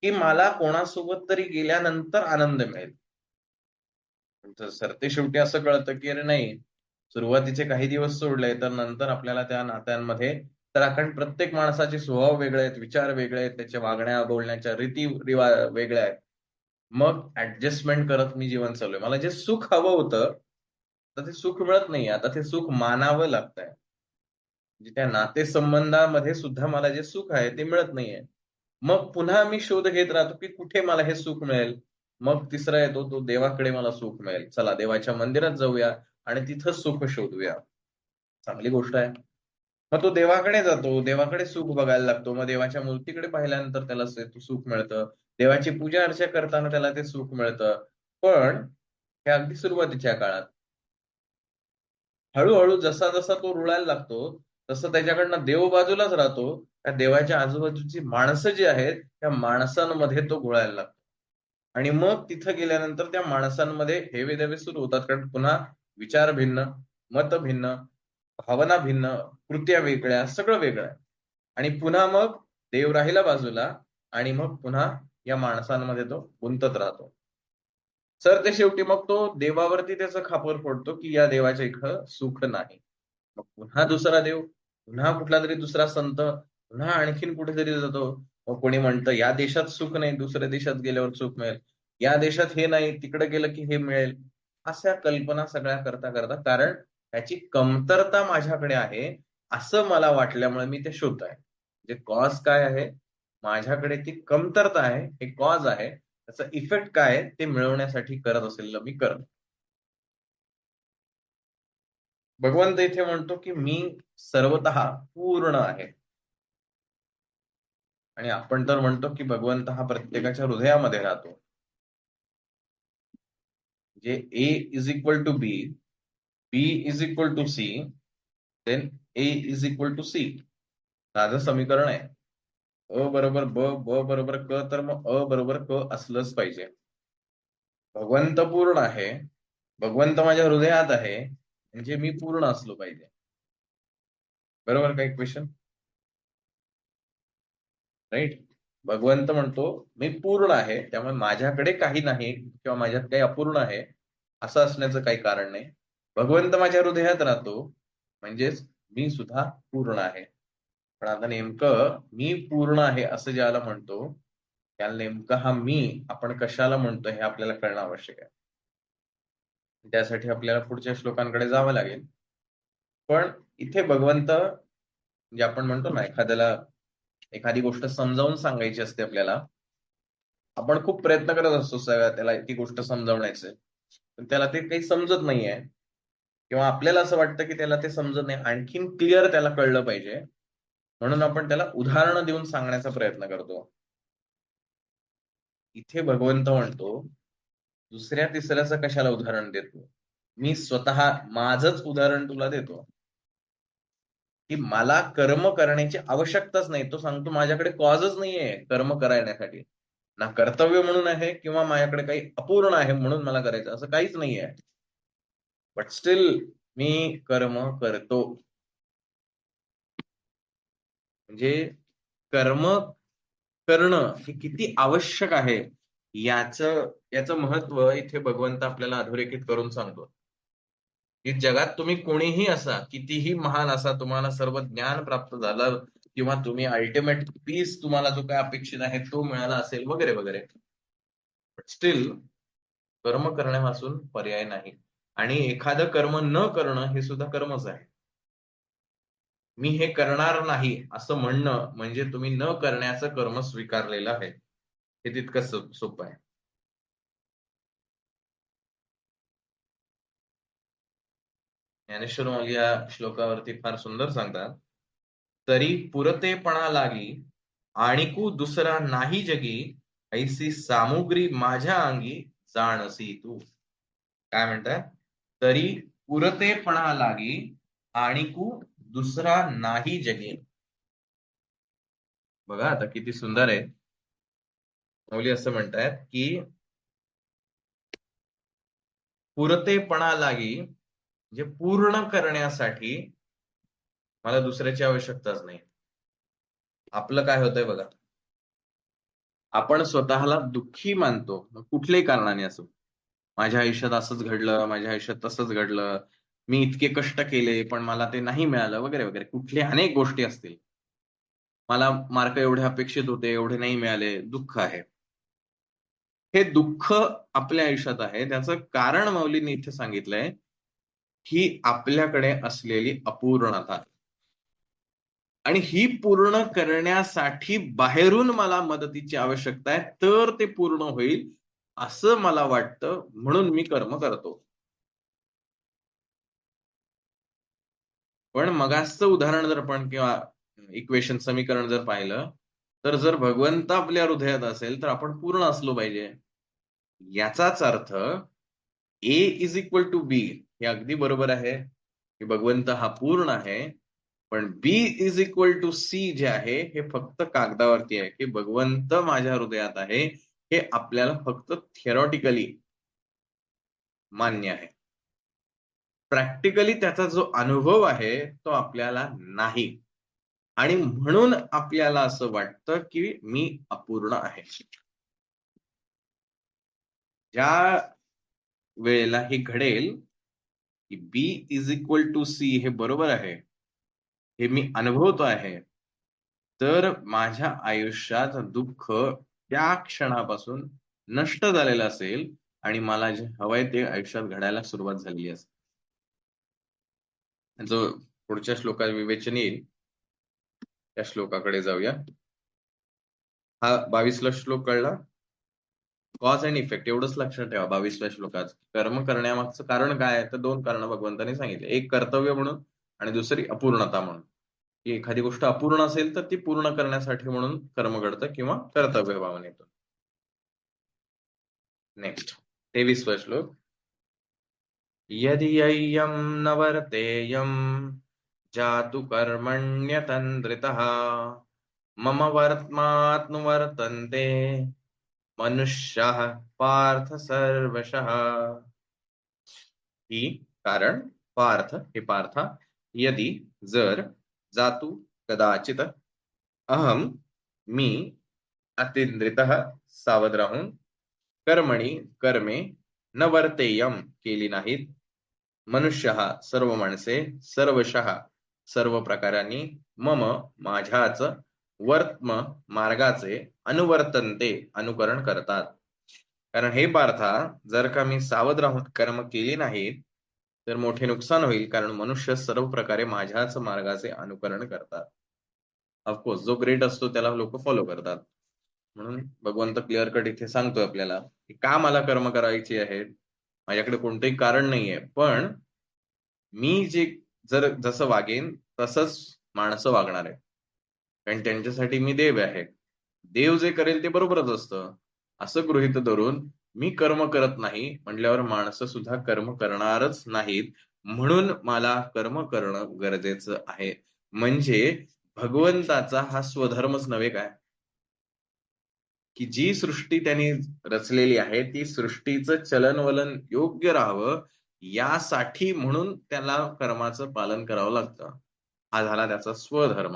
की मला कोणासोबत तरी गेल्यानंतर आनंद मिळेल. तर सरतेशेवटी असं कळतं, की अरे नाही, सुरुवातीचे काही दिवस सोडले, तर नंतर आपल्याला त्या नात्यांमध्ये, तर कारण प्रत्येक माणसाचे स्वभाव वेगळे आहेत, विचार वेगळे आहेत, त्याच्या वागण्या, बोलण्याच्या रीती वेगळ्या आहेत. मग ऍडजस्टमेंट करत मी जीवन चाललोय. मला जे सुख हवं होतं, तर ते सुख मिळत नाहीये. आता ते सुख मानावं लागतंय. म्हणजे त्या नातेसंबंधामध्ये सुद्धा मला जे सुख आहे ते मिळत नाहीये. मग पुन्हा मी शोध घेत राहतो, की कुठे मला हे सुख मिळेल. मग तिसरा येतो तो देवाकडे मला सुख मिळेल. चला देवाच्या मंदिरात जाऊया आणि तिथं सुख शोधूया. चांगली गोष्ट आहे. मग तो देवाकडे जातो, देवाकडे सुख बघायला लागतो. मग देवाच्या मूर्तीकडे पाहिल्यानंतर त्याला सुख मिळतं. देवाची पूजा अर्चा करताना त्याला ते सुख मिळतं. पण हे अगदी सुरुवातीच्या काळात. हळू-हळू जसा-जसा तो रुळायला लागतो, तसं त्याच्याकडनं देव बाजूलाच राहतो. त्या देवाच्या आजूबाजूची माणसं जी आहेत, त्या माणसांमध्ये तो घुळायला लागतो. आणि मग तिथं गेल्यानंतर त्या माणसांमध्ये हेवे-दावे सुरू होतात. कारण पुन्हा विचार भिन्न, मत भिन्न, भावना भिन्न, कृत्या वेगळ्या, सगळं वेगळं आहे. आणि पुन्हा मग देव राहिला बाजूला आणि मग पुन्हा या माणसांमध्ये तो गुंतत राहतो. ते शेवटी मग तो देवावरती त्याचं खापर फोडतो, की या देवाच्या इकडं सुख नाही. मग पुन्हा दुसरा देव, पुन्हा कुठलातरी दुसरा संत, पुन्हा आणखीन कुठेतरी जातो. मग कोणी म्हणतं या देशात सुख नाही, दुसऱ्या देशात गेल्यावर सुख मिळेल. या देशात हे नाही, तिकडे गेलं की हे मिळेल. अशा कल्पना सगळ्या करता करता, कारण त्याची कमतरता माझ्याकडे आहे, असं मला वाटल्यामुळे मी ते शोधत आहे. म्हणजे कॉज काय आहे? माझ्याकडे ती कमतरता आहे, हे कॉज आहे. त्याचा इफेक्ट काय आहे ते मिळवण्यासाठी करत असलेलं मी कर्म. भगवंत इथे म्हणतो, की मी सर्वतः पूर्ण आहे. आणि आपण तर म्हणतो, की भगवंत हा प्रत्येकाच्या हृदयामध्ये राहतो. जे A is equal to B, B is equal to C, then A is equal to C. साधं समीकरण आहे. अ बरोबर ब, ब बरोबर क, तर मग अ बरोबर क असलंच पाहिजे. भगवंत पूर्ण आहे. भगवंत माझ्या हृदयात आहे. म्हणजे मी पूर्ण असलो पाहिजे. बरोबर का क्वेश्चन? राईट? भगवंत म्हणतो, मी पूर्ण आहे. त्यामुळे माझ्याकडे काही नाही किंवा माझ्यात काही अपूर्ण आहे, असं असण्याचं काही कारण नाही. भगवंत माझ्या हृदयात राहतो, म्हणजेच मी सुद्धा पूर्ण आहे. पण आता नेमकं मी पूर्ण आहे असं ज्याला म्हणतो, त्याला नेमका हा मी आपण कशाला म्हणतो हे आपल्याला कळणं आवश्यक आहे. त्यासाठी आपल्याला पुढच्या श्लोकांकडे जावं लागेल. पण इथे भगवंत म्हणजे आपण म्हणतो ना, एखाद्याला एखादी गोष्ट समजावून सांगायची असते आपल्याला, आपण खूप प्रयत्न करत असतो सगळ्या त्याला ती गोष्ट समजावण्याचे, पण त्याला ते काही समजत नाहीये, किंवा आपल्याला असं वाटतं की त्याला ते समजत नाही, आणखीन क्लिअर त्याला कळलं पाहिजे, म्हणून आपण त्याला उदाहरणं देऊन सांगण्याचा प्रयत्न करतो. इथे भगवंत म्हणतो, दुसऱ्या तिसऱ्याचं कशाला उदाहरण देतो, मी स्वतः माझंच उदाहरण तुला देतो की मला कर्म करण्याची आवश्यकताच नाही. तो सांगतो माझ्याकडे कॉजच नाहीये कर्म करण्यासाठी, ना कर्तव्य म्हणून आहे किंवा माझ्याकडे काही अपूर्ण आहे म्हणून मला करायचं, असं काहीच नाहीये. बट स्टील मी कर्म करतो. म्हणजे कर्म करणं हे किती आवश्यक आहे याचं महत्व इथे भगवंत आपल्याला अधोरेखित करून सांगतो. की जगात तुम्ही कोणीही असा, कितीही महान असा, तुम्हाला सर्व ज्ञान प्राप्त झालं किंवा तुम्ही अल्टिमेट पीस तुम्हाला जो काय अपेक्षित आहे तो मिळाला असेल वगैरे वगैरे, बट स्टील कर्म करण्यापासून पर्याय नाही. आणि एखादं कर्म न करणं हे सुद्धा कर्मच आहे. मी हे करणार नाही असं म्हणणं म्हणजे तुम्ही न करण्याचं कर्म स्वीकारलेलं आहे. हे तितकंच सोपं आहे. ज्ञानेश्वर माऊली या श्लोकावरती फार सुंदर सांगतात, तरी पुरतेपणा लागी आणिकू दुसरा नाही जगी, ऐसी सामुग्री माझ्या अंगी जाणसी तू. काय म्हणतात? तरी पुरतेपणा लागी आणिकू दुसरा नाही जगी. बघा आता किती सुंदर आहे. माऊली असं म्हणतात की पुरतेपणा लागी म्हणजे पूर्ण करण्यासाठी मला दुसऱ्याची आवश्यकताच नाही. आपलं काय होतंय बघा, आपण स्वतःला दुःखी मानतो कुठल्याही कारणाने असो. माझ्या आयुष्यात असंच घडलं, माझ्या आयुष्यात तसंच घडलं, मी इतके कष्ट केले पण मला ते नाही मिळालं वगैरे वगैरे, कुठल्या अनेक गोष्टी असतील. मला मार्क एवढे अपेक्षित होते, एवढे नाही मिळाले, दुःख आहे. हे दुःख आपल्या आयुष्यात आहे, त्याचं कारण माऊलींनी इथे सांगितलंय ही आपल्याकडे असलेली अपूर्णता. आणि ही पूर्ण करण्यासाठी बाहेरून मला मदतीची आवश्यकता आहे, तर ते पूर्ण होईल असं मला वाटतं, म्हणून मी कर्म करतो. पण मगाचचं उदाहरण जर आपण किंवा इक्वेशन समीकरण जर पाहिलं, तर जर भगवंत आपल्या हृदयात असेल तर आपण पूर्ण असलो पाहिजे. याचाच अर्थ ए इज इक्वल टू बी हे अगदी बरोबर आहे की भगवंत हा पूर्ण आहे, पण बी इज इक्वल टू सी जे आहे हे फक्त कागदावरती आहे, की भगवंत माझ्या हृदयात आहे हे आपल्याला फक्त थिअरॉटिकली मान्य आहे. प्रॅक्टिकली त्याचा जो अनुभव आहे तो आपल्याला नाही, आणि म्हणून आपल्याला असं वाटतं की मी अपूर्ण आहे. ज्या वेळेला हे घडेल की बी इज इक्वल टू सी हे बरोबर आहे, हे मी अनुभवतो आहे, तर माझ्या आयुष्यात दुःख त्या क्षणापासून नष्ट झालेलं असेल आणि मला जे हवंय ते आयुष्यात घडायला सुरुवात झालेली असेल. जो पुढच्या श्लोकात विवेचन येईल त्या श्लोकाकडे जाऊया. हा 22वा श्लोक कळला. कॉज अँड इफेक्ट एवढंच लक्षात ठेवा 22व्या श्लोकात. कर्म करण्यामागचं कारण काय आहे, तर दोन कारण भगवंतांनी सांगितले, एक कर्तव्य म्हणून आणि दुसरी अपूर्णता म्हणून. की एखादी गोष्ट अपूर्ण असेल तर ती पूर्ण करण्यासाठी म्हणून कर्म घडतं किंवा कर्तव्य भावनेतून. नेक्स्ट 23वा श्लोक. यदि यय्यं न वर्तेयं जातु कर्मण्यतन्द्रितः मम वर्त्मात्नुवर्तन्ते मनुष्यः पार्थ सर्वशः. ही कारण पार्थ हे पार्था, यदि जर, जातु कदाचित, अहम मी, अतिंद्रितः सावध राहून, कर्मणी कर्मे, न वर्तेयम केली नाहीत, मनुष्य सर्व माणसे, सर्वशः सर्व प्रकारांनी, मम माझ्याच, वर्त्म मार्गाचे अनुवर्तनते अनुकरण करतात. कारण हे पार्था, जर का मी सावध राहून कर्म केली नाहीत तर मोठे नुकसान होईल, कारण मनुष्य सर्व प्रकारे माझ्याच मार्गाचे अनुकरण करतात. ऑफकोर्स जो ग्रेट असतो त्याला लोक फॉलो करतात. म्हणून भगवंत क्लिअर कट इथे सांगतोय आपल्याला की का मला कर्म करायची आहेत. माझ्याकडे कोणतंही कारण नाहीये, पण मी जसं वागेन तसंच माणसं वागणार आहे. कारण त्यांच्यासाठी मी देव आहे. देव जे करेल ते बरोबरच असतं. असं गृहीत धरून मी कर्म करत नाही म्हटल्यावर माणसं सुद्धा कर्म करणारच नाहीत. म्हणून मला कर्म करणं गरजेचं आहे. म्हणजे भगवंताचा हा स्वधर्मच नव्हे काय? की जी सृष्टी त्यांनी रचलेली आहे ती सृष्टीचं चलनवलन योग्य राहावं यासाठी म्हणून त्याला कर्माचं पालन करावं लागतं. हा झाला त्याचा स्वधर्म.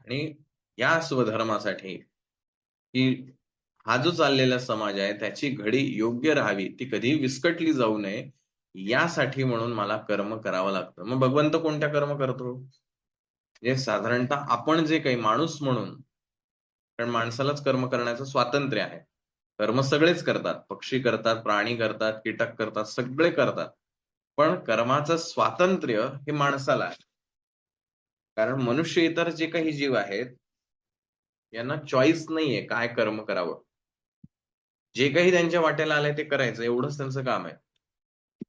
आणि या स्वधर्मासाठी की हा जो चाललेला समाज आहे त्याची घडी योग्य राहावी, ती कधी विस्कटली जाऊ नये, यासाठी म्हणून मला कर्म करावं लागतं. मग भगवंत कोणत्या कर्म करतो? म्हणजे साधारणतः आपण जे काही माणूस म्हणून, कारण माणसालाच कर्म करण्याचं स्वातंत्र्य आहे. कर्म सगळेच करतात. पक्षी करतात, प्राणी करतात, कीटक करतात, सगळे करतात. पण कर्माचं स्वातंत्र्य हे माणसाला आहे. कारण मनुष्य इतर जे काही जीव आहेत यांना चॉईस नाहीये काय कर्म करावं. जे काही त्यांच्या वाट्याला आलंय ते करायचं एवढंच त्यांचं काम आहे.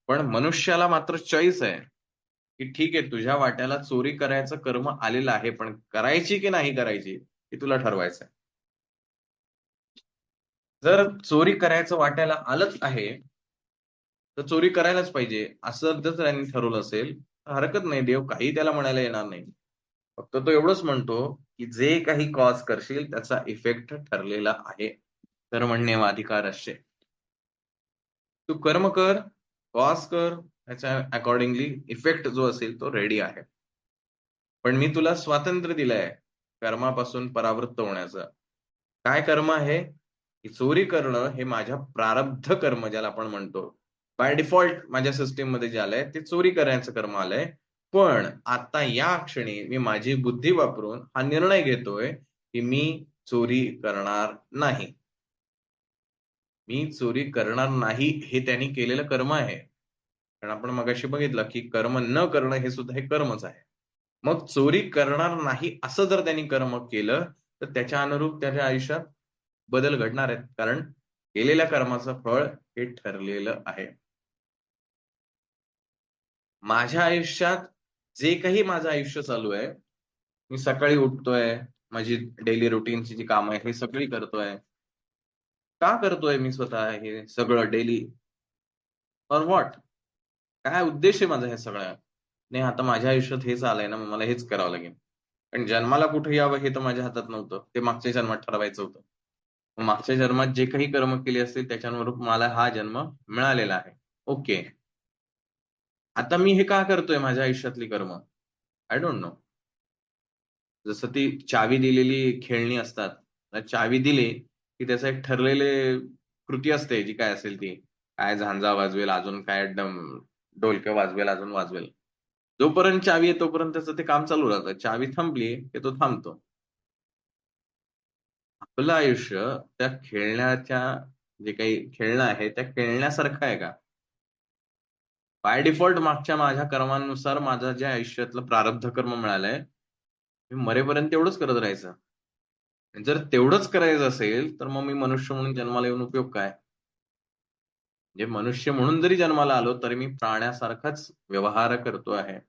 पण मनुष्याला मात्र चॉईस आहे, की ठीक आहे तुझ्या वाट्याला चोरी करायचं कर्म आलेलं आहे, पण करायची की नाही करायची हे तुला ठरवायचं आहे. जर चोरी करायचं वाट्याला आलंच आहे, तर चोरी करायलाच पाहिजे असं जर त्यांनी ठरवलं असेल, तर हरकत नाही. देव काही त्याला म्हणायला येणार नाही. फक्त तो एवढंच म्हणतो, की जे काही कॉज करशील त्याचा इफेक्ट ठरलेला आहे. कर्मण्येवाधिकारस्य. तू कर्म कर, कॉज कर, त्याच्या अकॉर्डिंगली इफेक्ट जो असेल तो रेडी आहे. पण मी तुला स्वातंत्र्य दिलंय कर्मापासून परावृत्त होण्याचं. काय कर्म आहे? की चोरी करणं हे माझ्या प्रारब्ध कर्म ज्याला आपण म्हणतो. बाय डिफॉल्ट माझ्या सिस्टीममध्ये जे आलंय ते चोरी करण्याचं कर्म आलंय. पण आता या क्षणी मी माझी बुद्धी वापरून हा निर्णय घेतोय, की मी चोरी करणार नाही. मी चोरी करणार नाही हे त्यांनी केलेलं कर्म आहे. कारण आपण मगाशी बघितलं, की कर्म न करणं हे सुद्धा हे कर्मच आहे. मग चोरी करणार नाही असं जर त्यांनी कर्म केलं, तर त्याच्या अनुरूप त्याच्या आयुष्यात बदल घडणार आहेत. कारण केलेल्या कर्माचं फळ हे ठरलेलं आहे. माझ्या आयुष्यात जे काही माझं आयुष्य चालू आहे, मी सकाळी उठतोय, माझी डेली रुटीनची जी कामं आहेत, ही सगळी करतोय. का करतोय मी स्वतः हे सगळं डेली? For what? काय उद्देश आहे माझा ह्या सगळ्या? नाही आता माझ्या आयुष्यात हेच आलंय ना, मग मला हेच करावं लागेल. पण जन्माला कुठे यावं हे तर माझ्या हातात नव्हतं. ते मागच्या जन्मात ठरवायचं होतं. मग मागच्या जन्मात जे काही कर्म केली असतील त्याच्यानुरूप मला हा जन्म मिळालेला आहे. ओके. आता मी हे का करतोय माझ्या आयुष्यातली कर्म? I don't know. जसं ती चावी दिलेली खेळणी असतात. चावी दिली, की त्याचं एक ठरलेले कृती असते जी काय असेल ती. काय झांजा वाजवेल, अजून काय ढोलकं वाजवेल, अजून वाजवेल. जोपर्यंत चावी आहे तोपर्यंत त्याचं ते काम चालू राहतं. चावी थांबली, की तो थांबतो. आपलं आयुष्य त्या खेळण्याच्या जे काही खेळणं आहे त्या खेळण्यासारखं आहे का? बाय डिफॉल्ट मागच्या माझ्या कर्मानुसार माझं जे आयुष्यातलं प्रारब्ध कर्म मिळालंय, मी मरेपर्यंत तेवढंच करत राहायचं. आणि जर तेवढंच करायचं असेल, तर मग मी मनुष्य म्हणून जन्माला येऊन उपयोग काय? म्हणजे मनुष्य म्हणून जरी जन्माला आलो, तरी मी प्राण्यासारखाच व्यवहार करतो आहे.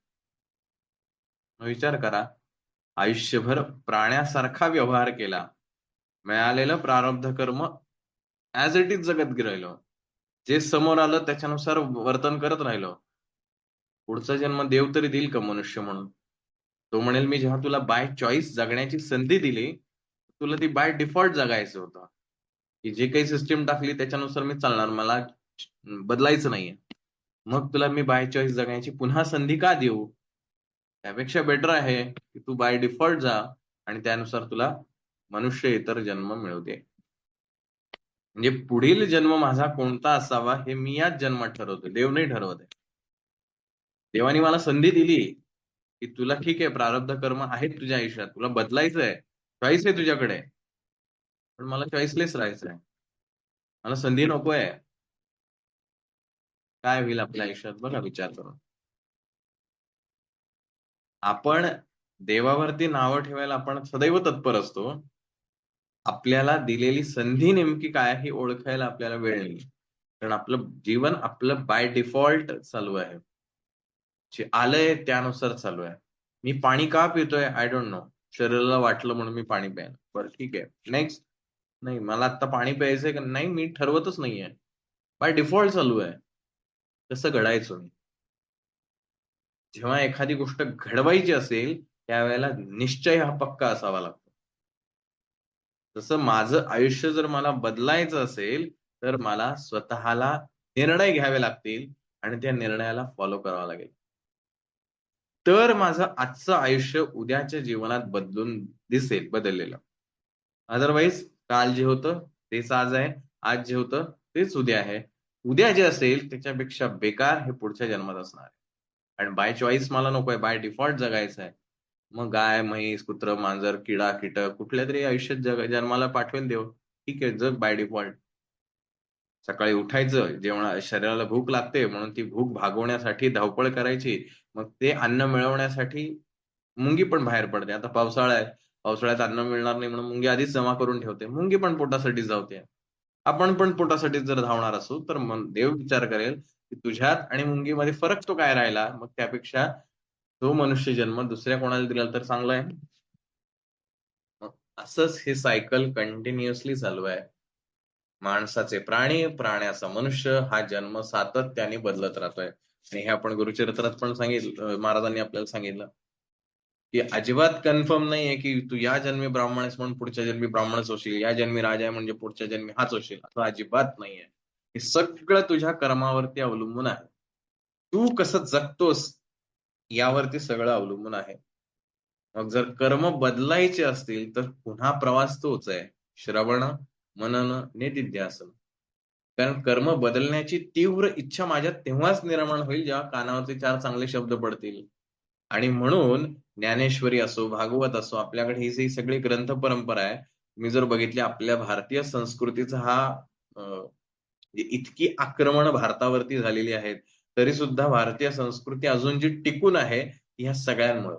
मग विचार करा, आयुष्यभर प्राण्यासारखा व्यवहार केला. मिळालेलं प्रारब्ध कर्म ॲज इट इज जगत राहिलो. जे समोर आलं त्याच्यानुसार वर्तन करत राहिलो. पुढचा जन्म देव तरी देईल का मनुष्य म्हणून? तो म्हणेल मी जेव्हा तुला बाय चॉईस जगण्याची संधी दिली, तुला ती बाय डिफॉल्ट जगायचं होतं. की जे काही सिस्टम टाकली त्याच्यानुसार मी चालणार. मला बदलायचं नाहीये. मग तुला मी बाय चॉईस जगण्याची पुन्हा संधी का देऊ? त्यापेक्षा बेटर आहे की तू बाय डिफॉल्ट जा आणि त्यानुसार तुला मनुष्य इतर जन्म मिळू दे. म्हणजे पुढील जन्म माझा कोणता असावा हे मी याच जन्मात ठरवतो. देव नाही ठरवत आहे. देवाने मला संधी दिली. की तुला ठीक आहे, प्रारब्ध कर्म आहेत तुझ्या आयुष्यात, तुला बदलायचंय, चॉईस आहे तुझ्याकडे, पण मला चॉईसलेस राहायचंय, मला संधी नकोय. काय होईल आपल्या आयुष्यात बघा विचार करून. आपण देवावरती नावं ठेवायला आपण सदैव तत्पर असतो. आपल्याला दिलेली संधी नेमकी काय हे ओळखायला आपल्याला वेळ नाही. कारण आपलं जीवन आपलं बाय डिफॉल्ट चालू आहे. जे आलंय त्यानुसार चालू आहे. मी पाणी का पितोय? I don't know. शरीराला वाटलं म्हणून मी पाणी प्यायला. बरं ठीक आहे. नेक्स्ट. नाही मला आता पाणी प्यायचंय का नाही मी ठरवतच नाहीये. बाय डिफॉल्ट चालू आहे. कसं घडायचं मी? जेव्हा एखादी गोष्ट घडवायची असेल, त्यावेळेला निश्चय हा पक्का असावा लागतो. तसं माझं आयुष्य जर मला बदलायचं असेल, तर मला स्वतःला निर्णय घ्यावे लागतील आणि त्या निर्णयाला फॉलो करावं लागेल. तर माझं आजचं आयुष्य उद्याच्या जीवनात बदलून दिसेल बदललेलं. अदरवाईज काल जे होतं तेच आज आहे. आज जे होतं तेच उद्या आहे. उद्या जे असेल त्याच्यापेक्षा बेकार हे पुढच्या जन्मात असणार आहे. आणि बाय चॉईस मला नकोय, बाय डिफॉल्ट जगायचं आहे. मग गाय, म्हैस, कुत्रं, मांजर, किडा, कीटक कुठल्यातरी आयुष्यात जन्माला पाठवेल देव. ठीक आहे, जग बाय डिफॉल्ट. सकाळी उठायचं, शरीराला भूक लागते म्हणून ती भूक भागवण्यासाठी धावपळ करायची. मग ते अन्न मिळवण्यासाठी मुंगी पण बाहेर पडते. आता पावसाळा आहे. पावसाळ्यात अन्न मिळणार नाही म्हणून मुंगी आधीच जमा करून ठेवते. मुंगी पण पोटासाठीच धावते. आपण पण पोटासाठीच जर धावणार असू, तर मग देव विचार करेल, की तुझ्यात आणि मुंगीमध्ये फरक तो काय राहिला? मग त्यापेक्षा तो मनुष्य जन्म दुसऱ्या कोणाला दिला तर चांगला आहे. मग असंच हे सायकल कंटिन्युअसली चालू आहे. माणसाचे प्राणी, प्राण्याचा मनुष्य हा जन्म सातत्याने बदलत राहतोय. आणि हे आपण गुरुचरित्रात पण सांगितलं, महाराजांनी आपल्याला सांगितलं, की अजिबात कन्फर्म नाहीये, की तू या जन्मी ब्राह्मण आहेस म्हणून पुढच्या जन्मी ब्राह्मणच होशील. या जन्मी राजा आहे म्हणजे पुढच्या जन्मी हाच होशील. असं अजिबात नाहीये. हे सगळं तुझ्या कर्मावरती अवलंबून आहे. तू कसं जगतोस यावरती सगळं अवलंबून आहे. मग जर कर्म बदलायचे असतील तर पुन्हा प्रवास तोच आहे. श्रवण, मनन, निदिध्यासन. कारण कर्म बदलण्याची तीव्र इच्छा माझ्यात तेव्हाच निर्माण होईल जेव्हा कानावरती चार चांगले शब्द पडतील. आणि म्हणून ज्ञानेश्वरी असो, भागवत असो, आपल्याकडे ही जी सगळी ग्रंथ परंपरा आहे. मी जर बघितली आपल्या भारतीय संस्कृतीचा हा इतकी आक्रमण भारतावरती झालेली आहेत, तरी सुद्धा भारतीय संस्कृती अजून जी टिकून आहे, ह्या सगळ्यांमुळं.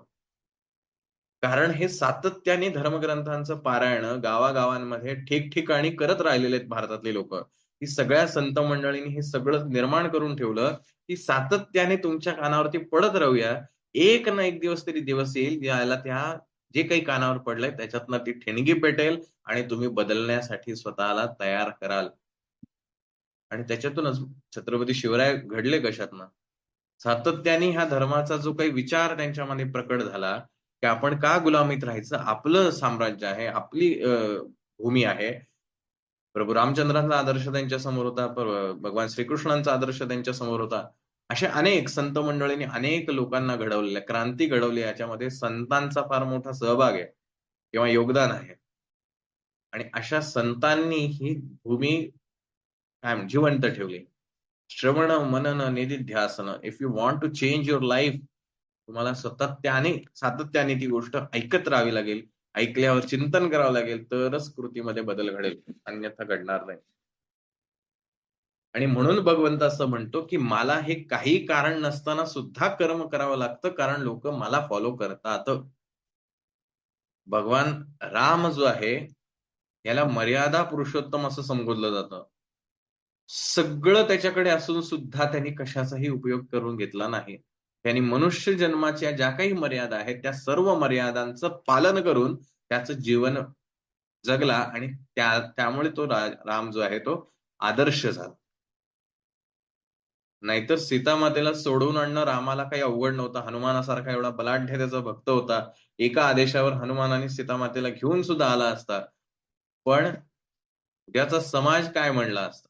कारण हे सातत्याने धर्मग्रंथांचं पारायण गावागावांमध्ये ठिकठिकाणी करत राहिलेले आहेत भारतातले लोकं. ही सगळ्या संत मंडळींनी हे सगळं निर्माण करून ठेवलं, की सातत्याने तुमच्या कानावरती पडत राहूया. एक ना एक दिवस तरी दिवस येईल, ज्याला त्या जे काही कानावर पडलंय त्याच्यातनं ती ठिणगी पेटेल आणि तुम्ही बदलण्यासाठी स्वतःला तयार कराल. आणि त्याच्यातूनच छत्रपती शिवराय घडले कशातनं? सातत्याने ह्या धर्माचा जो काही विचार त्यांच्यामध्ये प्रकट झाला, की आपण का गुलामीत राहायचं? आपलं साम्राज्य आहे, आपली भूमी आहे. प्रभू रामचंद्रांचा आदर्श त्यांच्या समोर होता. भगवान श्रीकृष्णांचा आदर्श त्यांच्या समोर होता. असे अनेक संत मंडळींनी अनेक लोकांना घडवलेल्या, क्रांती घडवली याच्यामध्ये संतांचा फार मोठा सहभाग आहे किंवा योगदान आहे. आणि अशा संतांनी ही भूमी जिवंत ठेवली. श्रवण, मनन, निदिध्यासन. If you want to change your life, तुम्हाला सातत्याने ती गोष्ट ऐकत राहावी लागेल. ऐकल्यावर चिंतन करावं लागेल, तरच कृतीमध्ये बदल घडेल. अन्यथा घडणार नाही. आणि म्हणून भगवंत असं म्हणतो, की मला हे काही कारण नसताना सुद्धा कर्म करावं लागतं, कारण लोकं मला फॉलो करतात. भगवान राम जो आहे, याला मर्यादा पुरुषोत्तम असं संबोधलं जातं. सगळं त्याच्याकडे असून सुद्धा त्यांनी कशाचाही उपयोग करून घेतला नाही. त्यांनी मनुष्य जन्माच्या ज्या काही मर्यादा आहेत, त्या सर्व मर्यादांचं पालन करून त्याचं जीवन जगला आणि त्यामुळे तो राम जो आहे तो आदर्श झाला. नाहीतर सीतामातेला सोडवून आणणं रामाला काही अवघड नव्हतं. हनुमानासारखा एवढा बलाढ्य त्याचा भक्त होता. एका आदेशावर हनुमानाने सीतामातेला घेऊन सुद्धा आला असता. पण उद्याचा समाज काय म्हणला असता?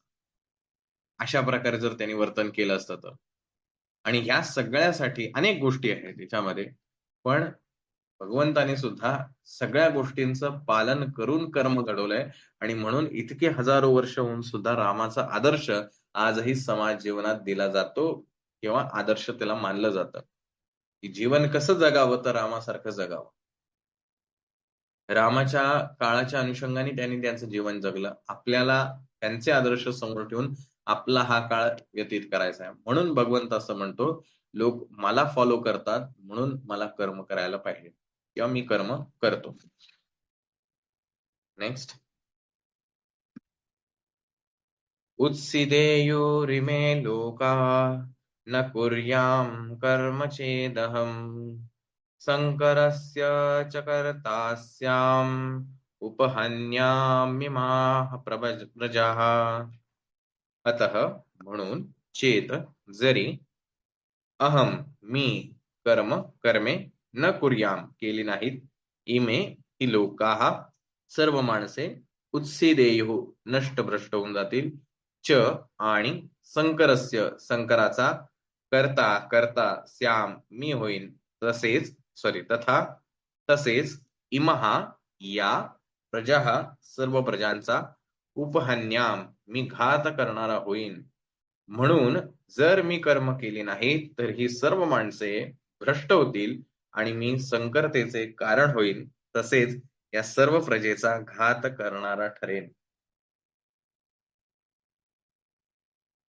अशा प्रकारे जर त्यांनी वर्तन केलं असतं तर. आणि ह्या सगळ्यासाठी अनेक गोष्टी आहेत त्याच्यामध्ये. पण भगवंताने सुद्धा सगळ्या गोष्टींचं पालन करून कर्म घडवलंय आणि म्हणून इतके हजारो वर्ष होऊन सुद्धा रामाचा आदर्श आजही समाज जीवनात दिला जातो किंवा आदर्श त्याला मानलं जातं. की जीवन कसं जगावं तर रामासारखं जगावं. रामाच्या काळाच्या अनुषंगाने त्यांनी त्यांचं जीवन जगलं. आपल्याला त्यांचे आदर्श समोर ठेवून आपला हा काळ व्यतीत करायचा आहे. म्हणून भगवंत असं म्हणतो, लोक मला फॉलो करतात म्हणून मला कर्म करायला पाहिजे किंवा मी कर्म करतो. नेक्स्ट. उत्सिदेयुरिमे लोका न कुर्याम कर्म चेदहम् शंकरस्य च कर्तास्याम उपहन्यामिमाः प्रजाः. अतः म्हणून चेत जरी अहम मी कर्मे न कुर्याम केली नाहीत इमे ही लोकाः सर्व माणसे उत्सिदेयुः नष्ट भ्रष्ट होऊन जातील च आणि शंकराचा करता करता श्याम मी होईन तसेच इमहा या प्रजा सर्व प्रजांचा उपहन्याम मी घात करणारा होईन. म्हणून जर मी कर्म केली नाही तर ही सर्व माणसे भ्रष्ट होतील आणि मी संकरतेचे कारण होईल तसेच या सर्व प्रजेचा घात करणारा ठरेन.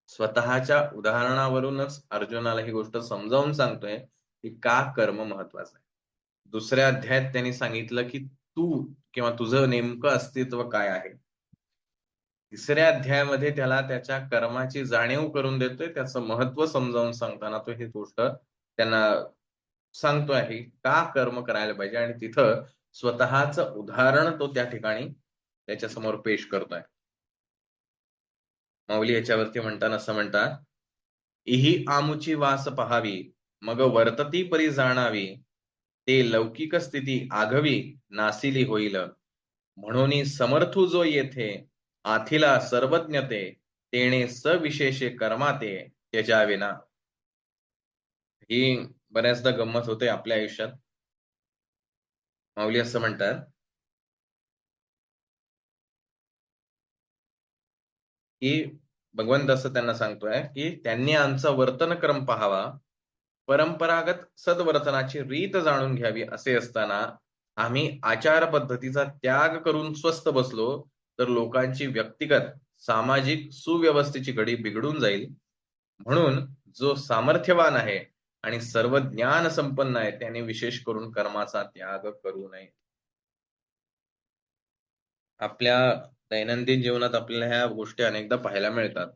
स्वतःच्या उदाहरणावरूनच अर्जुनाला ही गोष्ट समजावून सांगतोय की का कर्म महत्वाचं आहे. दुसऱ्या अध्यायात त्यांनी सांगितलं की तू किंवा तुझं नेमकं अस्तित्व काय आहे. तिसऱ्या अध्यायामध्ये त्याला त्याच्या कर्माची जाणीव करून देतोय, त्याचं महत्व समजावून सांगताना तो ही गोष्ट त्यांना सांगतो आहे का कर्म करायला पाहिजे आणि तिथं स्वतःचं उदाहरण तो त्या ठिकाणी त्याच्या समोर पेश करतोय. माऊली याच्यावरती म्हणताना असं म्हणतात, इही आमुची वास पहावी मग वर्तती परी जाणावी ते लौकिक स्थिती आघवी नासिली होईल म्हणून समर्थू जो येथे आथिला सर्वज्ञते तेणे सविशेषे कर्माते त्याच्याविना. ही बऱ्याचदा गंमत होते आपल्या आयुष्यात. माऊली असं म्हणतात की भगवंत असं त्यांना सांगतोय की त्यांनी आमचा वर्तनक्रम पाहावा, परंपरागत सद्वर्तनाची रीत जाणून घ्यावी असे असताना आम्ही आचार पद्धतीचा त्याग करून स्वस्थ बसलो तर लोकांची व्यक्तिगत सामाजिक सुव्यवस्थेची घडी बिघडून जाईल. म्हणून जो सामर्थ्यवान आहे आणि सर्व ज्ञान संपन्न आहे त्याने विशेष करून कर्माचा त्याग करू नये. आपल्या दैनंदिन जीवनात आपल्याला ह्या गोष्टी अनेकदा पाहायला मिळतात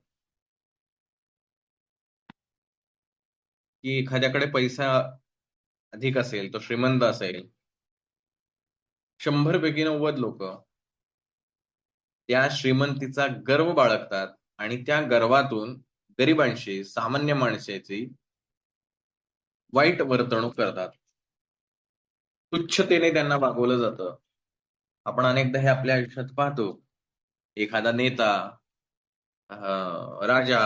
की एखाद्याकडे पैसा अधिक असेल, तो श्रीमंत असेल, 100 पैकी 90 लोक त्या श्रीमंतीचा गर्व बाळगतात आणि त्या गर्वातून गरिबांशी, सामान्य माणसाची वाईट वर्तणूक करतात. तुच्छतेने त्यांना वागवलं जातं. आपण अनेकदा हे आपल्या आयुष्यात पाहतो. एखादा नेता, राजा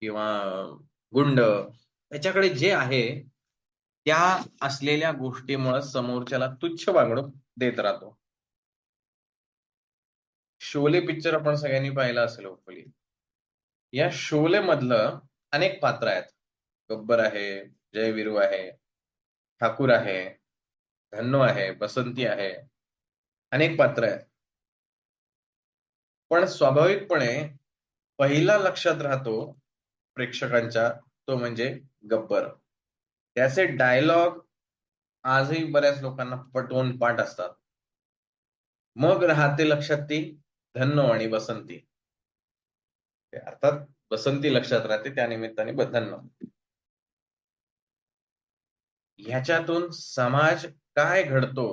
किंवा गुंड त्याच्याकडे जे आहे त्या असलेल्या गोष्टीमुळे समोरच्याला तुच्छ वागणूक देत राहतो. शोले पिक्चर आपण सगळ्यांनी पाहिला असेल होपफुली. या शोले मधलं अनेक पात्र आहेत. गब्बर आहे, जयवीरू आहे, ठाकूर आहे, धन्नो आहे, बसंती आहे, अनेक पात्र आहेत. पण स्वाभाविकपणे पहिला लक्षात राहतो प्रेक्षकांच्या तो म्हणजे गब्बर. त्याचे डायलॉग आजही बऱ्याच लोकांना पटवून पाठ असतात. मग राहते लक्षात ती धन्नो आणि बसंती. अर्थात बसंती लक्षात राहते त्या निमित्ताने धन्नो. ह्याच्यातून समाज काय घडतो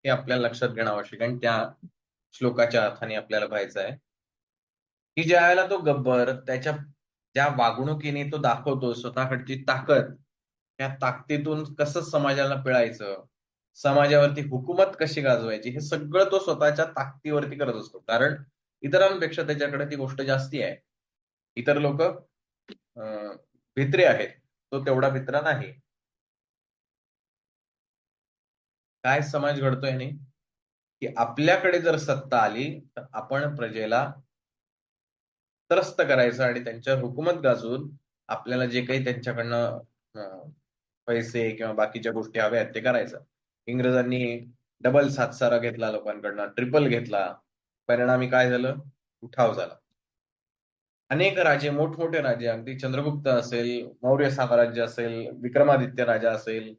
हे आपल्याला लक्षात घेणं आवश्यक आहे आणि त्या श्लोकाच्या अर्थाने आपल्याला पाहायचं आहे की ज्या वेळेला तो गब्बर त्याच्या ज्या वागणुकीने तो दाखवतो स्वतःकडची ताकद, त्या ताकदीतून कसं समाजाला पिळायचं, समाजावरती हुकूमत कशी गाजवायची, हे सगळं तो स्वतःच्या ताकदीवरती करत असतो. कारण इतरांपेक्षा त्याच्याकडे ती गोष्ट जास्ती आहे. इतर लोक भित्रे आहेत, तो तेवढा भित्रा नाही. काय समाज घडतोय नाही की आपल्याकडे जर सत्ता आली तर आपण प्रजेला त्रस्त करायचं आणि त्यांच्यावर हुकूमत गाजवून आपल्याला जे काही त्यांच्याकडनं पैसे किंवा बाकीच्या गोष्टी हव्या आहेत ते करायचं. इंग्रजांनी डबल सातसारा घेतला लोकांकडनं, ट्रिपल घेतला. परिणामी काय झालं? उठाव झाला. अनेक राजे, मोठमोठे राजे, अगदी चंद्रगुप्त असेल, मौर्य साम्राज्य असेल, विक्रमादित्य राजा असेल,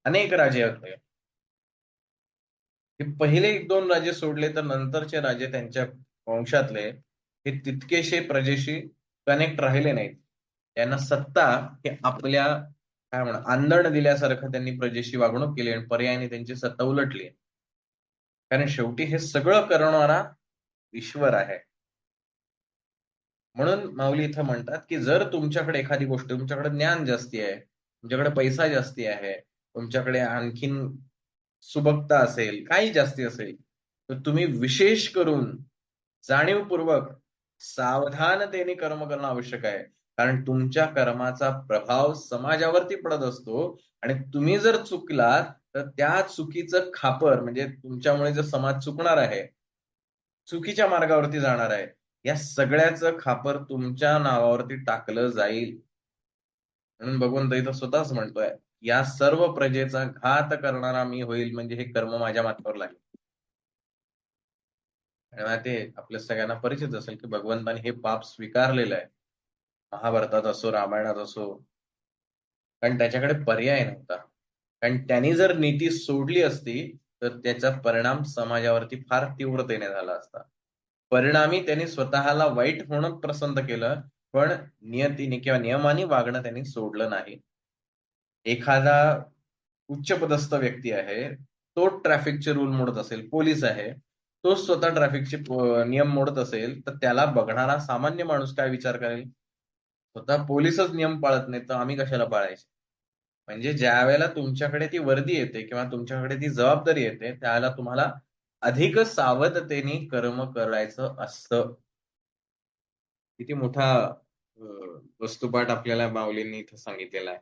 अनेक राजे होते. हे पहिले एक दोन राजे सोडले तर नंतरचे राजे त्यांच्या वंशातले हे तितकेशे प्रजेशी कनेक्ट राहिले नाहीत. त्यांना सत्ता हे आपल्या काय म्हणा आंदण दिल्यासारखं त्यांनी प्रजेशी वागणूक केली आणि पर्यायाने त्यांची सत्ता उलटली. कारण शेवटी हे सगळं करणारा ईश्वर आहे. म्हणून माऊली इथं म्हणतात की जर तुमच्याकडे एखादी गोष्ट, तुमच्याकडे ज्ञान जास्ती आहे, तुमच्याकडे पैसा जास्ती आहे, तुमच्याकडे आणखीन सुबकता असेल, काही जास्ती असेल, तर तुम्ही विशेष करून जाणीवपूर्वक सावधानतेने कर्म करणं आवश्यक आहे. कारण तुमच्या कर्माचा प्रभाव समाजावरती पडत असतो आणि तुम्ही जर चुकलात तर त्या चुकीचं खापर म्हणजे तुमच्यामुळे जर समाज चुकणार आहे, चुकीच्या मार्गावरती जाणार आहे, या सगळ्याचं खापर तुमच्या नावावरती टाकलं जाईल. म्हणून भगवंत इथं स्वतःच म्हणतोय, या सर्व प्रजेचा घात करणारा मी होईल, म्हणजे हे कर्म माझ्या माथ्यावर लागेल. आणि ते आपल्या सगळ्यांना परिचित असेल की भगवंताने हे पाप स्वीकारलेलं आहे. महाभारतात असो, रामायणात असो, कारण त्याच्याकडे पर्याय नव्हता. कारण त्यांनी जर नीती सोडली असती तर त्याचा परिणाम समाजावरती फार तीव्रतेने झाला असता. परिणामी त्यांनी स्वतःला वाईट होणं पसंत केलं, पण नियतीने किंवा नियमाने वागणं त्यांनी सोडलं नाही. एखादा उच्चपदस्थ व्यक्ती आहे, तो ट्रॅफिकचे रूल मोडत असेल, पोलीस आहे, तो स्वतः ट्रॅफिकचे नियम मोडत असेल, तर त्याला बघणारा सामान्य माणूस काय विचार करेल? स्वतः पोलीसच नियम पाळत नाही तर आम्ही कशाला पाळायचे? म्हणजे ज्या वेळेला तुमच्याकडे ती वर्दी येते किंवा तुमच्याकडे ती जबाबदारी येते, त्यावेळेला तुम्हाला अधिक सावधतेने कर्म करायचं असतं. किती मोठा वस्तुपाठ आपल्याला माऊलींनी इथं सांगितलेला आहे.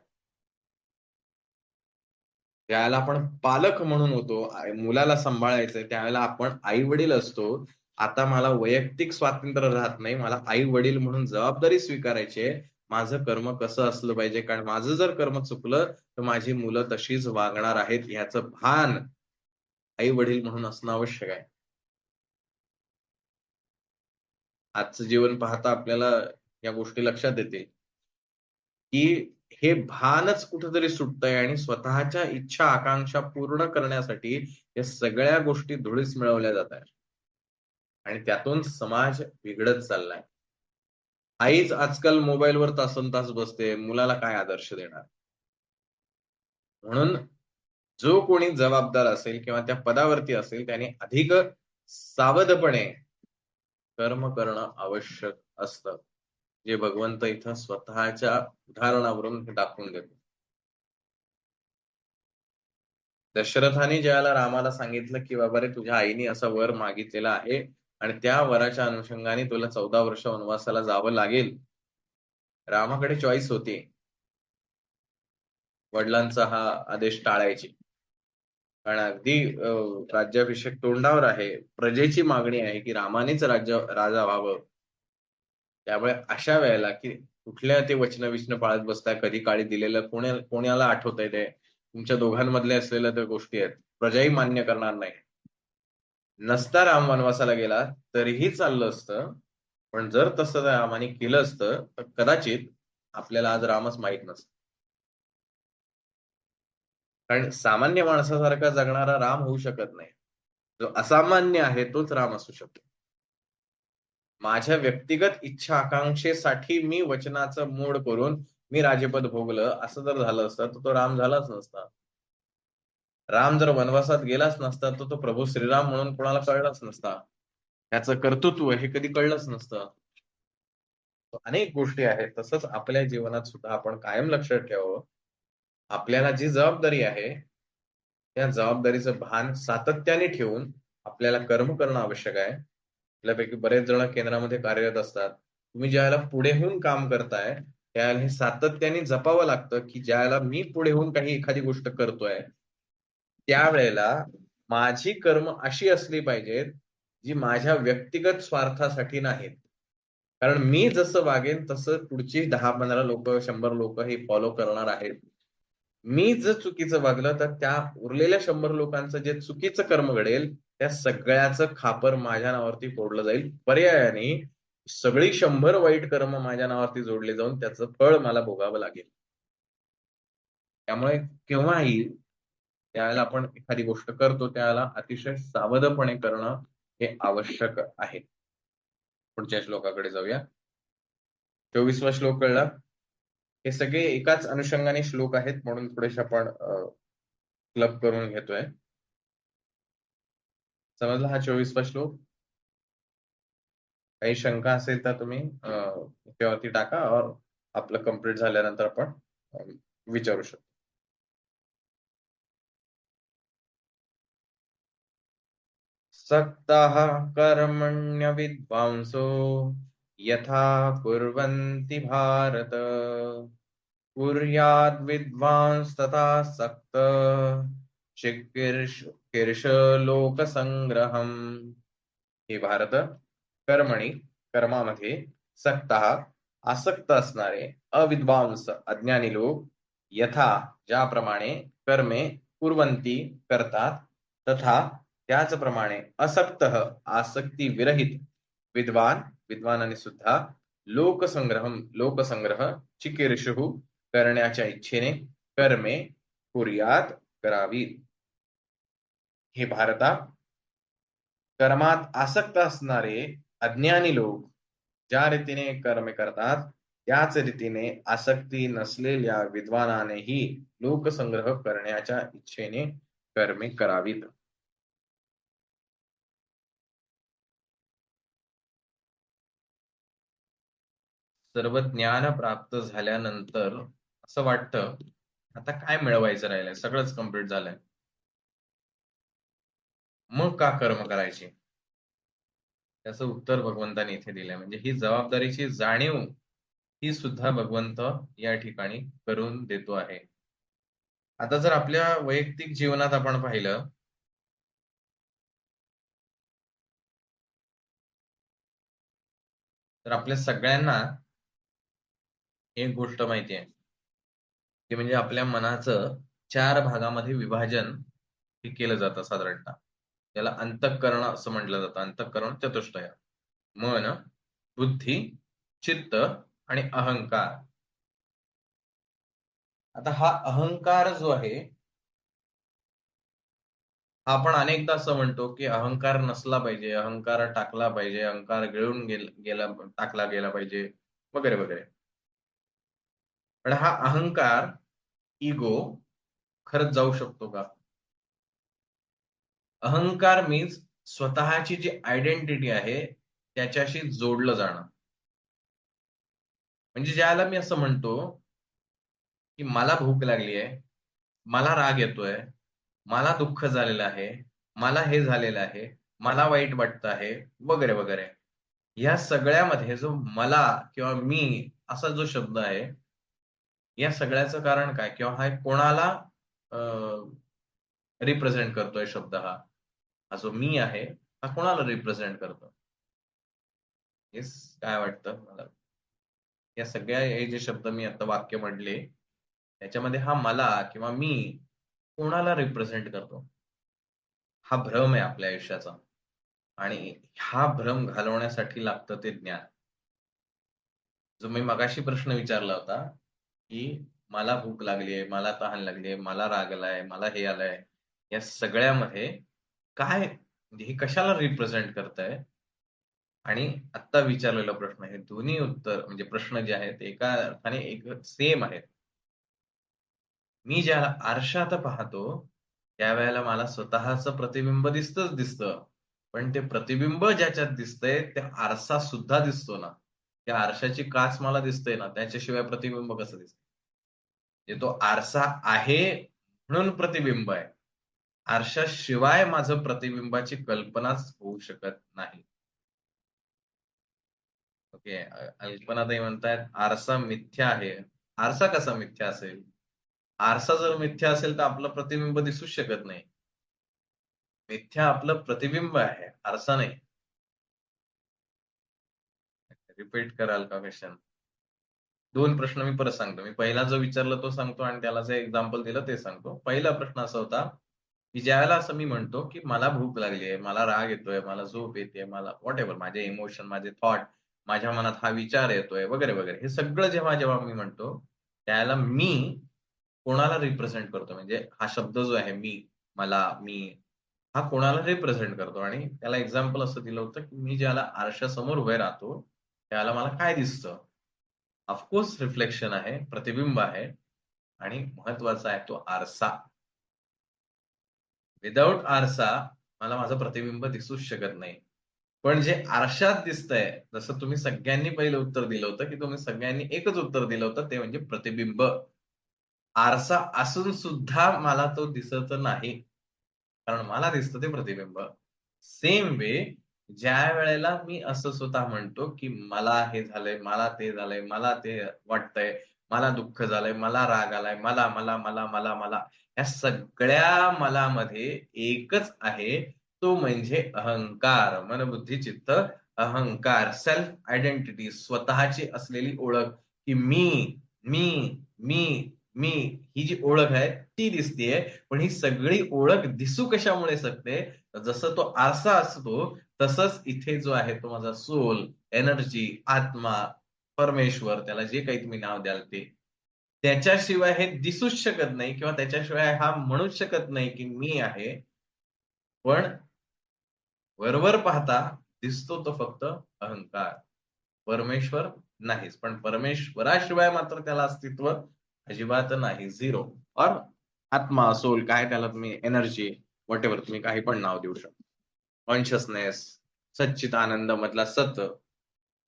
ज्यावेळेला आपण पालक म्हणून होतो, मुलाला सांभाळायचंय, त्यावेळेला आपण आई वडील असतो. आता मला वैयक्तिक स्वातंत्र्य राहत नाही, मला आई वडील म्हणून जबाबदारी स्वीकारायची आहे. माझं कर्म कसं असलं पाहिजे, कारण माझं जर कर्म चुकलं तर माझी मुलं तशीच वागणार आहेत ह्याचं भान आई वडील म्हणून असणं आवश्यक आहे. आजचं जीवन पाहता आपल्याला या गोष्टी लक्षात येतील की हे भानच कुठेतरी सुटतंय आणि स्वतःच्या इच्छा आकांक्षा पूर्ण करण्यासाठी या सगळ्या गोष्टी धुळीस मिळवल्या जात आहेत आणि त्यातून समाज बिघडत चाललाय. आईच आजकाल मोबाईलवर तासनतास बसते, मुलाला काय आदर्श देणार? म्हणून जो कोणी जबाबदार असेल किंवा त्या पदावरती असेल त्याने अधिक सावधपणे कर्म करणं आवश्यक असतं, जे भगवंत इथं स्वतःच्या उदाहरणावरून दाखवून देतो. दशरथाने ज्याला रामाला सांगितलं की बाबा रे, तुझ्या आईने असा वर मागितलेला आहे आणि त्या वराच्या अनुषंगाने तुला 14 वर्ष वनवासाला जावं लागेल. रामाकडे चॉईस होती वडिलांचा हा आदेश टाळायची. कारण अगदी राज्याभिषेक तोंडावर आहे, प्रजेची मागणी आहे की रामानेच राजा व्हावं. त्यामुळे अशा वेळेला की कुठल्या ते वचन पाळत बसताय, कधी काळी दिलेलं कोणाला आठवतंय ते? तुमच्या दोघांमधले असलेल्या त्या गोष्टी आहेत. प्रजाही मान्य करणार नाही. नसता राम वनवासाला गेला तरीही चाललं असतं, पण जर तसं रामाने केलं असतं तर कदाचित आपल्याला आज रामच माहीत नसतं. कारण सामान्य माणसासारखा जगणारा राम होऊ शकत नाही. जो असामान्य आहे तोच राम असू शकतो. माझ्या व्यक्तिगत इच्छा आकांक्षेसाठी मी वचनाचं मोड करून मी राजपद भोगलं, असं जर झालं असतं तर तो राम झालाच नसता. राम जर वनवासात गेलाच नसता तर तो प्रभू श्रीराम म्हणून कोणाला कळलाच नसता. त्याचं कर्तृत्व हे कधी कळलंच नसतं. अनेक गोष्टी आहेत. तसंच आपल्या जीवनात सुद्धा आपण कायम लक्षात ठेवावं, आपल्याला जी जबाबदारी आहे, त्या जबाबदारीचं भान सातत्याने ठेवून आपल्याला कर्म करणं आवश्यक आहे. आपल्यापैकी बरेच जण केंद्रामध्ये कार्यरत असतात. तुम्ही ज्यावेळेला पुढे होऊन काम करताय, त्यावेळेला हे सातत्याने जपावं लागतं की ज्यावेळेला मी पुढे होऊन काही एखादी गोष्ट करतोय, त्यावेळेला माझी कर्म अशी असली पाहिजेत, जी माझ्या व्यक्तिगत स्वार्थासाठी नाहीत. कारण मी जसं वागेन तसं पुढची 10-15 लोक, 100 लोक हे फॉलो करणार आहेत. मी जर चुकीचं वागलं तर त्या उरलेल्या 100 लोकांचं जे चुकीचं कर्म घडेल त्या सगळ्याचं खापर माझ्या नावावरती फोडलं जाईल. पर्यायाने सगळी 100 वाईट कर्म माझ्या नावावरती जोडले जाऊन त्याचं फळ मला भोगावं लागेल. त्यामुळे केव्हाही त्यावेळेला आपण एखादी गोष्ट करतो त्यावेळेला अतिशय सावधपणे करणं हे आवश्यक आहे. पुढच्या श्लोकाकडे जाऊया. 24वा श्लोक कळला. हे सगळे एकाच अनुषंगाने श्लोक आहेत म्हणून थोडेसे आपण क्लब करून घेतोय. समजला हा 24वा श्लोक? काही शंका असेल तर तुम्ही त्यावरती टाका और आपलं कंप्लीट झाल्यानंतर आपण विचारू शकतो. सक्ताः कर्मण्य विद्वांसो यथा कुर्वन्ति भारत कुर्याद् विद्वांस तथा सक्त चिकीर्ष लोकसंग्रहम्. हे भारत कर्मणी कर्मामध्ये सक्ताः आसक्त असणारे अविद्वांस अज्ञानी लोक यथा ज्याप्रमाणे कर्मे कुर्वन्ती करतात तथा त्याचप्रमाणे असक्त आसक्ती विरहित विद्वान विद्वानाने सुद्धा लोकसंग्रह चिकीर्षु करण्याच्या इच्छेने कर्मे कुर्यात करावीत. हे भारता कर्मात आसक्त असणारे अज्ञानी लोक ज्या रीतीने कर्म करतात त्याच रीतीने आसक्ती नसलेल्या विद्वानानेही लोकसंग्रह करण्याच्या इच्छेने कर्मे करावीत. सर्व ज्ञान प्राप्त झाल्यानंतर असं वाटतं आता काय मिळवायचं राहिलंय, सगळंच कंप्लीट झालंय, मग का कर्म करायचे? त्याचं उत्तर भगवंताने इथे दिलंय. म्हणजे ही जबाबदारीची जाणीव ही सुद्धा भगवंत या ठिकाणी करून देतो आहे. आता जर आपल्या वैयक्तिक जीवनात आपण पाहिलं तर आपल्या सगळ्यांना एक गोष्ट माहिती आहे की म्हणजे आपल्या मनाचं 4 भागामध्ये विभाजन हे केलं जातं साधारणतः. त्याला अंतःकरण असं म्हटलं जातं. अंतःकरण चतुष्टय. मन, बुद्धी, चित्त आणि अहंकार. आता हा अहंकार जो आहे आपण अनेकदा असं म्हणतो की अहंकार नसला पाहिजे, अहंकार टाकला पाहिजे, अहंकार गिळून गेला टाकला गेला पाहिजे वगैरे वगैरे. पण हा अहंकार इगो खरंच जाऊ शकतो का? अहंकार मीन्स स्वतःची जी आयडेंटिटी आहे त्याच्याशी जोडलं जाणं. म्हणजे ज्याला मी असं म्हणतो की मला भूक लागली आहे, मला राग येतोय, मला दुःख झालेलं आहे, मला हे झालेलं आहे, मला वाईट वाटतं आहे वगैरे वगैरे. या सगळ्यामध्ये जो मला किंवा मी असा जो शब्द आहे या सगळ्याचं कारण काय किंवा हा कोणाला रिप्रेझेंट करतोय शब्द हा जो मी आहे हा कोणाला रिप्रेझेंट करतो? येस, काय वाटतं मला? या सगळ्या हे जे शब्द मी आता वाक्य म्हटले त्याच्यामध्ये हा मला किंवा मी कोणाला रिप्रेझेंट करतो? हा भ्रम आहे आपल्या आयुष्याचा आणि हा भ्रम घालवण्यासाठी लागतं ते ज्ञान. जो मी मगाशी प्रश्न विचारला होता की मला भूक लागली आहे, मला तहान लागली आहे, मला राग आलाय, मला हे आलंय, या सगळ्यामध्ये काय म्हणजे हे कशाला रिप्रेझेंट करतंय? आणि आत्ता विचारलेला प्रश्न हे दोन्ही उत्तर म्हणजे प्रश्न जे आहेत एका अर्थाने एक सेम आहेत. मी ज्याला आरशात पाहतो त्यावेळेला मला स्वतःचं प्रतिबिंब दिसतं. पण ते प्रतिबिंब ज्याच्यात दिसतंय ते आरसा सुद्धा दिसतो ना. त्या आरशाची काच मला दिसते ना, त्याच्याशिवाय प्रतिबिंब कसं दिसतं? म्हणजे तो आरसा आहे म्हणून प्रतिबिंब आहे. आरशाशिवाय माझं प्रतिबिंबाची कल्पनाच होऊ शकत नाही. ओके. अल्पनाताई म्हणतायत आरसा मिथ्या आहे. आरसा कसा मिथ्या असेल? आरसा जर मिथ्या असेल तर आपलं प्रतिबिंब दिसूच शकत नाही. मिथ्या आपलं प्रतिबिंब आहे, आरसा नाही. रिपीट कराल का क्वेश्चन? दोन प्रश्न मी परत सांगतो. मी पहिला जो विचारला तो सांगतो आणि त्याला जे एक्झाम्पल दिलं ते सांगतो. पहिला प्रश्न असा होता, की ज्यावेळेला असं मी म्हणतो, की मला भूक लागली आहे, मला राग येतोय, मला झोप येते, मला व्हॉटएव्हर माझे इमोशन, माझे थॉट, माझ्या मनात हा विचार येतोय वगैरे, वगैरे. हे सगळं जेव्हा जेव्हा मी म्हणतो, त्यावेळेला मी कोणाला रिप्रेझेंट करतो म्हणजे हा शब्द जो आहे मी, मला, मी हा कोणाला रिप्रेझेंट करतो आणि त्याला एक्झाम्पल असं दिलं होतं, की मी ज्याला आरशासमोर उभे राहतो, त्याला मला काय दिसतं? ऑफकोर्स रिफ्लेक्शन आहे, प्रतिबिंब आहे आणि महत्वाचा आहे तो आरसा. विदाऊट आरसा मला माझं प्रतिबिंब दिसूच शकत नाही. पण जे आरशात दिसतंय, जसं तुम्ही सगळ्यांनी पहिलं उत्तर दिलं होतं, की तुम्ही सगळ्यांनी एकच उत्तर दिलं होतं, ते म्हणजे प्रतिबिंब. आरसा असून सुद्धा मला तो दिसत नाही. कारण मला दिसतं ते प्रतिबिंब. सेम वे ज्या वेळेला मी असं स्वतः म्हणतो, की मला हे झालंय, मला ते झालंय, मला ते वाटतंय, मला दुःख झालंय, मला राग आलाय, मला. या सगळ्या मलामध्ये एकच आहे, तो म्हणजे अहंकार. मन, बुद्धी, चित्त, अहंकार. सेल्फ आयडेंटिटी, स्वतःची असलेली ओळख, की मी, मी, मी ही जी ओळख आहे ती दिसतीये. पण ही सगळी ओळख दिसू कशामुळे शकते? जसं तो आरसा असतो, तसंच इथे जो आहे तो माझा सोल, एनर्जी, आत्मा, परमेश्वर, त्याला जे काही तुम्ही नाव द्याल ते. त्याच्याशिवाय हे दिसूच शकत नाही किंवा त्याच्याशिवाय हा म्हणूच शकत नाही की मी आहे. पण वरवर पाहता दिसतो तो फक्त अहंकार. परमेश्वर नाहीच. पण परमेश्वराशिवाय मात्र त्याला अस्तित्व अजिबात नाही. झिरो. और आत्मा, सोल, काय त्याला तुम्ही एनर्जी, व्हॉटएव्हर तुम्ही काही पण नाव देऊ शकता. कॉन्शियसनेस, सच्चित आनंद मधला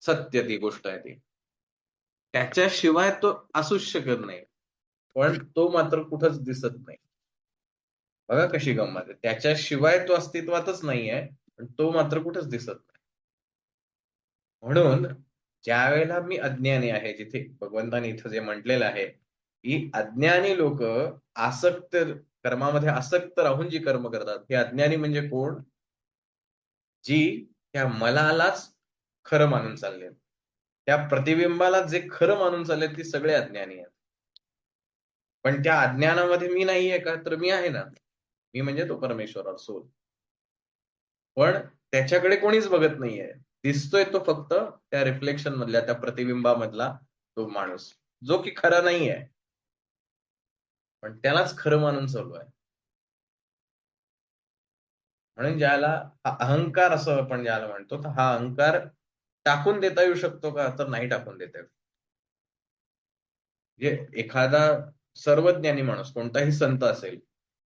सत्य ती गोष्ट आहे ती. त्याच्याशिवाय तो असूच शकत नाही. पण तो मात्र कुठंच दिसत नाही. बघा कशी गंमत आहे. त्याच्याशिवाय तो अस्तित्वातच नाहीये, पण तो मात्र कुठंच दिसत नाही. म्हणून ज्यावेळेला मी अज्ञानी आहे, जिथे भगवंतानी इथं जे म्हटलेलं आहे, की अज्ञानी लोक आसक्त कर्मामध्ये आसक्त राहून जी कर्म करतात, हे अज्ञानी म्हणजे कोण? जी त्या मलालाच खरं मानून चालले. त्या प्रतिबिंबाला जे खरं मानून चालले ती सगळे अज्ञानी आहेत. पण त्या अज्ञानामध्ये मी नाहीये का? तर मी आहे ना. मी म्हणजे तो परमेश्वर सोल. पण त्याच्याकडे कोणीच बघत नाहीये. दिसतोय तो फक्त त्या रिफ्लेक्शन मधल्या, त्या प्रतिबिंबामधला तो माणूस, जो की खरा नाहीये. पण त्यालाच खरं मानून चालू आहे. म्हणून ज्याला हा अहंकार असं आपण ज्याला म्हणतो, तर हा अहंकार टाकून देता येऊ शकतो का? तर नाही टाकून देता येऊ. म्हणजे एखादा सर्वज्ञानी माणूस, कोणताही संत असेल,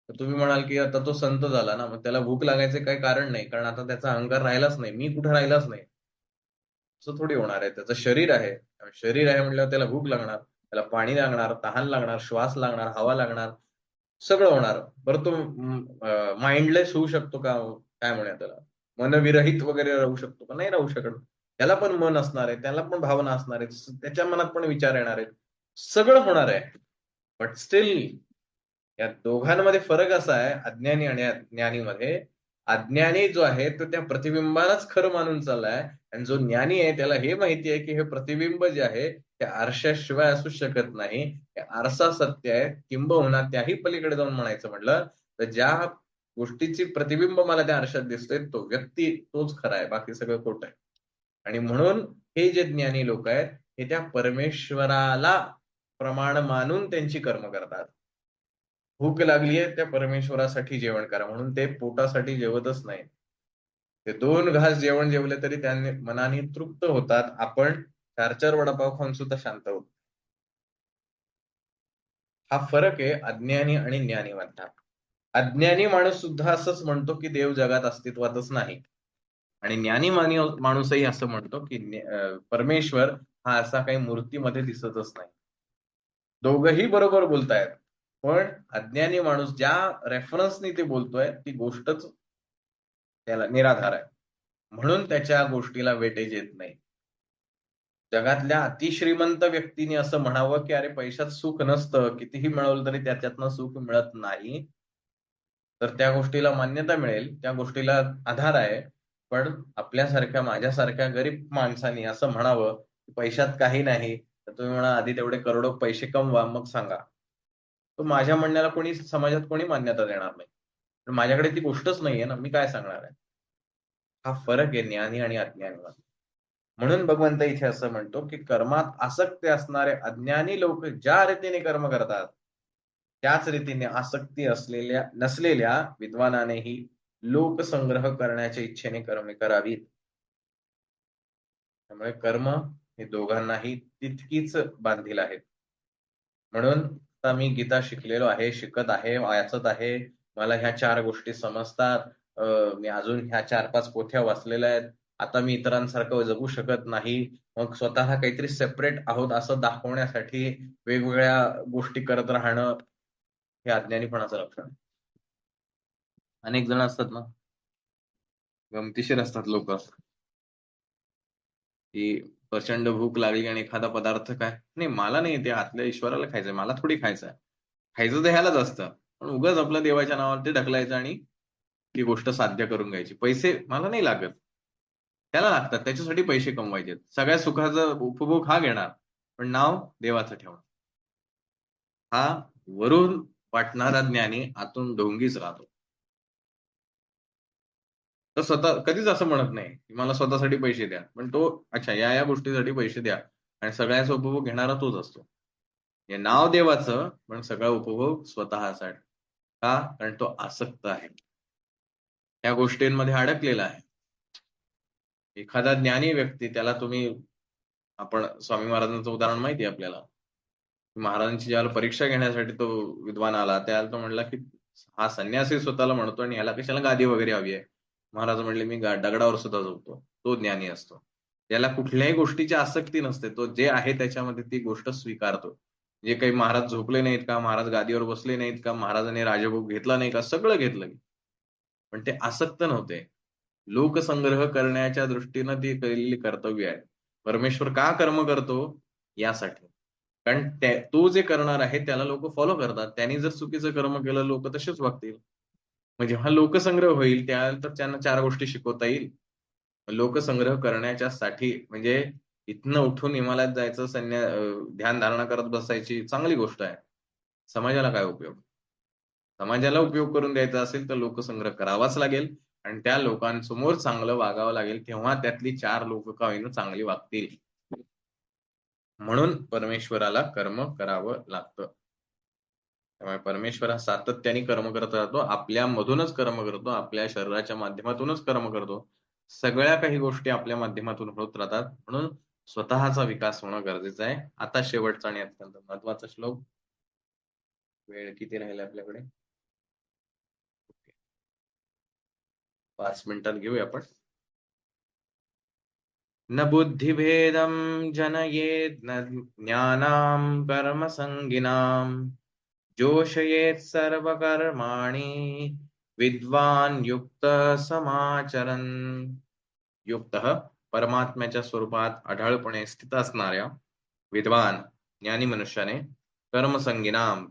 तर तुम्ही म्हणाल की आता तो संत झाला ना, मग त्याला भूक लागायचे काही कारण नाही, कारण आता त्याचा अहंकार राहिलाच नाही, मी कुठे राहिलाच नाही. असं थोडी होणार आहे. त्याचं शरीर आहे, शरीर आहे म्हटल्यावर त्याला भूक लागणार, त्याला पाणी लागणार, तहान लागणार, श्वास लागणार, हवा लागणार, सगळं होणार. बरं तो माइंडलेस होऊ शकतो का? काय म्हणूया त्याला, मनविरहित वगैरे राहू शकतो का? नाही राहू शकत. त्याला पण मन असणार आहे, त्याला पण भावना असणार आहेत, त्याच्या मनात पण विचार येणार आहेत, सगळं होणार आहे. बट स्टील या दोघांमध्ये फरक असा आहे, अज्ञानी आणि ज्ञानीमध्ये. अज्ञानी जो आहे तो त्या प्रतिबिंबालाच खरं मानून चाललाय, आणि जो ज्ञानी आहे त्याला हे माहिती आहे की हे प्रतिबिंब जे आहे ते आरशाशिवाय असू शकत नाही. हे आरसा सत्य आहे. किंबहुना त्याही पलीकडे जाऊन म्हणायचं म्हटलं तर ज्या गोष्टीची प्रतिबिंब मला त्या आरशात दिसतोय तो व्यक्ती तोच खरा आहे, बाकी सगळं खोटं आहे. आणि म्हणून हे जे ज्ञानी लोक आहेत हे त्या परमेश्वराला प्रमाण मानून त्यांची कर्म करतात. भूक लागलीये त्या परमेश्वरासाठी जेवण करा म्हणून ते पोटासाठी जेवतच नाही. ते 2 घास जेवण जेवले तरी त्यांनी मनाने तृप्त होतात. आपण 4-4 वडापाव खाऊन सुद्धा शांत होतो. हा फरक आहे अज्ञानी आणि ज्ञानी मधला. अज्ञानी माणूस सुद्धा असंच म्हणतो की देव जगात अस्तित्वातच नाही. आणि ज्ञानी माणूसही असं म्हणतो की परमेश्वर हा असा काही मूर्तीमध्ये दिसतच नाही. दोघंही बरोबर बोलतायत. पण अज्ञानी माणूस ज्या रेफरन्सनी ते बोलतोय ती गोष्टच त्याला निराधार आहे. म्हणून त्याच्या गोष्टीला वेटेज येत नाही. जगातल्या अतिश्रीमंत व्यक्तीने असं म्हणावं की अरे पैशात सुख नसतं, कितीही मिळवलं तरी त्याच्यातनं सुख मिळत नाही, तर त्या गोष्टीला मान्यता मिळेल, त्या गोष्टीला आधार आहे. पण आपल्यासारख्या, माझ्यासारख्या गरीब माणसाने असं म्हणावं की पैशात काही नाही, तर तर तुम्ही म्हणा आधी तेवढे करोडो पैसे कमवा मग सांगा. तो माझ्या म्हणण्याला कोणी समाजात कोणी मान्यता देणार नाही. पण माझ्याकडे ती गोष्टच नाहीये ना, मी काय सांगणार आहे? हा फरक आहे ज्ञानी आणि अज्ञानी. म्हणून भगवंत इथे असं म्हणतो की कर्मात आसक्ती असणारे अज्ञानी लोक ज्या रीतीने कर्म करतात त्याच रीतीने आसक्ती नसलेल्या विद्वानानेही लोकसंग्रह करण्याच्या इच्छेने कर्म करावीत. त्यामुळे कर्म हे दोघांनाही तितकीच बांधील आहेत. म्हणून आता मी गीता शिकलेलो आहे, शिकत आहे, वाचत आहे, मला ह्या 4 गोष्टी समजतात, मी अजून ह्या 4-5 पोथ्या वाचलेल्या आहेत, आता मी इतरांसारखं जगू शकत नाही, मग स्वतः काहीतरी सेपरेट आहोत असं दाखवण्यासाठी वेगवेगळ्या गोष्टी करत राहणं, हे अज्ञानीपणाचं लक्षण आहे. अनेक जण असतात ना, गमतीशीर असतात लोक, की प्रचंड भूक लागली आणि एखादा पदार्थ काय, नाही मला नाही, ते आतल्या ईश्वराला खायचंय, मला थोडी खायचंय. खायचं तर ह्यालाच असतं, पण उगाच आपल्या देवाच्या नावावर ते ढकलायचं आणि ती गोष्ट साध्य करून घ्यायची. पैसे मला नाही लागत, त्याला लागतात, त्याच्यासाठी पैसे कमवायचे. सगळ्या सुखाचा उपभोग हा घेणार, पण नाव देवाचं ठेवणार. हा वरून वाटणारा ज्ञानी आतून ढोंगीच राहतो. तर स्वतः कधीच असं म्हणत नाही की मला स्वतःसाठी पैसे द्या, पण तो अच्छा या या गोष्टीसाठी पैसे द्या आणि सगळ्याचा उपभोग घेणारा तोच असतो. हे नाव देवाचं, पण सगळा उपभोग स्वतःसाठी. का? कारण तो आसक्त आहे, त्या गोष्टींमध्ये अडकलेला आहे. एखादा ज्ञानी व्यक्ती, त्याला तुम्ही, आपण स्वामी महाराजांचं उदाहरण माहिती आहे आपल्याला. महाराजांची ज्यावेळेला परीक्षा घेण्यासाठी तो विद्वान आला, त्याला तो म्हणला की हा संन्यासी स्वतःला म्हणतो आणि ह्याला कशाला गादी वगैरे हवी आहे. महाराज म्हणले मी दगडावर सुद्धा झोपतो. तो ज्ञानी असतो, त्याला कुठल्याही गोष्टीची आसक्ती नसते, तो जे आहे त्याच्यामध्ये ती गोष्ट स्वीकारतो. जे काही महाराज झोपले नाहीत का, महाराज गादीवर बसले नाहीत का, महाराजांनी राजभोग घेतला नाही का, सगळं घेतलं, पण ते आसक्त नव्हते. लोकसंग्रह करण्याच्या दृष्टीनं ती केलेली कर्तव्य आहे. परमेश्वर का कर्म करतो? यासाठी. कारण तो जे करणार आहे त्याला लोक फॉलो करतात. त्यांनी जर चुकीचं कर्म केलं, लोक तसेच वागतील. मग जेव्हा लोकसंग्रह होईल त्यानंतर त्यांना 4 गोष्टी शिकवता येईल. लोकसंग्रह करण्याच्या साठी म्हणजे इथनं उठून हिमालयात जायचं, ध्यान धारणा करत बसायची चांगली गोष्ट आहे. समाजाला काय उपयोग? समाजाला उपयोग करून द्यायचा असेल तर लोकसंग्रह करावाच लागेल आणि त्या लोकांसमोर चांगलं वागावं लागेल, तेव्हा त्यातली 4 लोक का होईना चांगली वागतील. म्हणून परमेश्वराला कर्म करावं लागतं. त्यामुळे परमेश्वर हा सातत्याने कर्म करत राहतो, आपल्यामधूनच कर्म करतो, आपल्या शरीराच्या माध्यमातूनच कर्म करतो. सगळ्या काही गोष्टी आपल्या माध्यमातून होत राहतात, म्हणून स्वतःचा विकास होणं गरजेचं आहे. आता शेवटचा आणि अत्यंत महत्वाचा श्लोक. वेळ किती राहिला आपल्याकडे? 5 मिनिटात घेऊया आपण. न बुद्धिभेदं जनयेत् न ज्ञानां कर्मसंगिनां जोषयेत् सर्वकर्माणि विद्वान युक्त समाचरन्. युक्तः परमात्म्याच्या स्वरूपात अढळपणे स्थित असणाऱ्या विद्वान ज्ञानी मनुष्याने कर्मसंगिनाम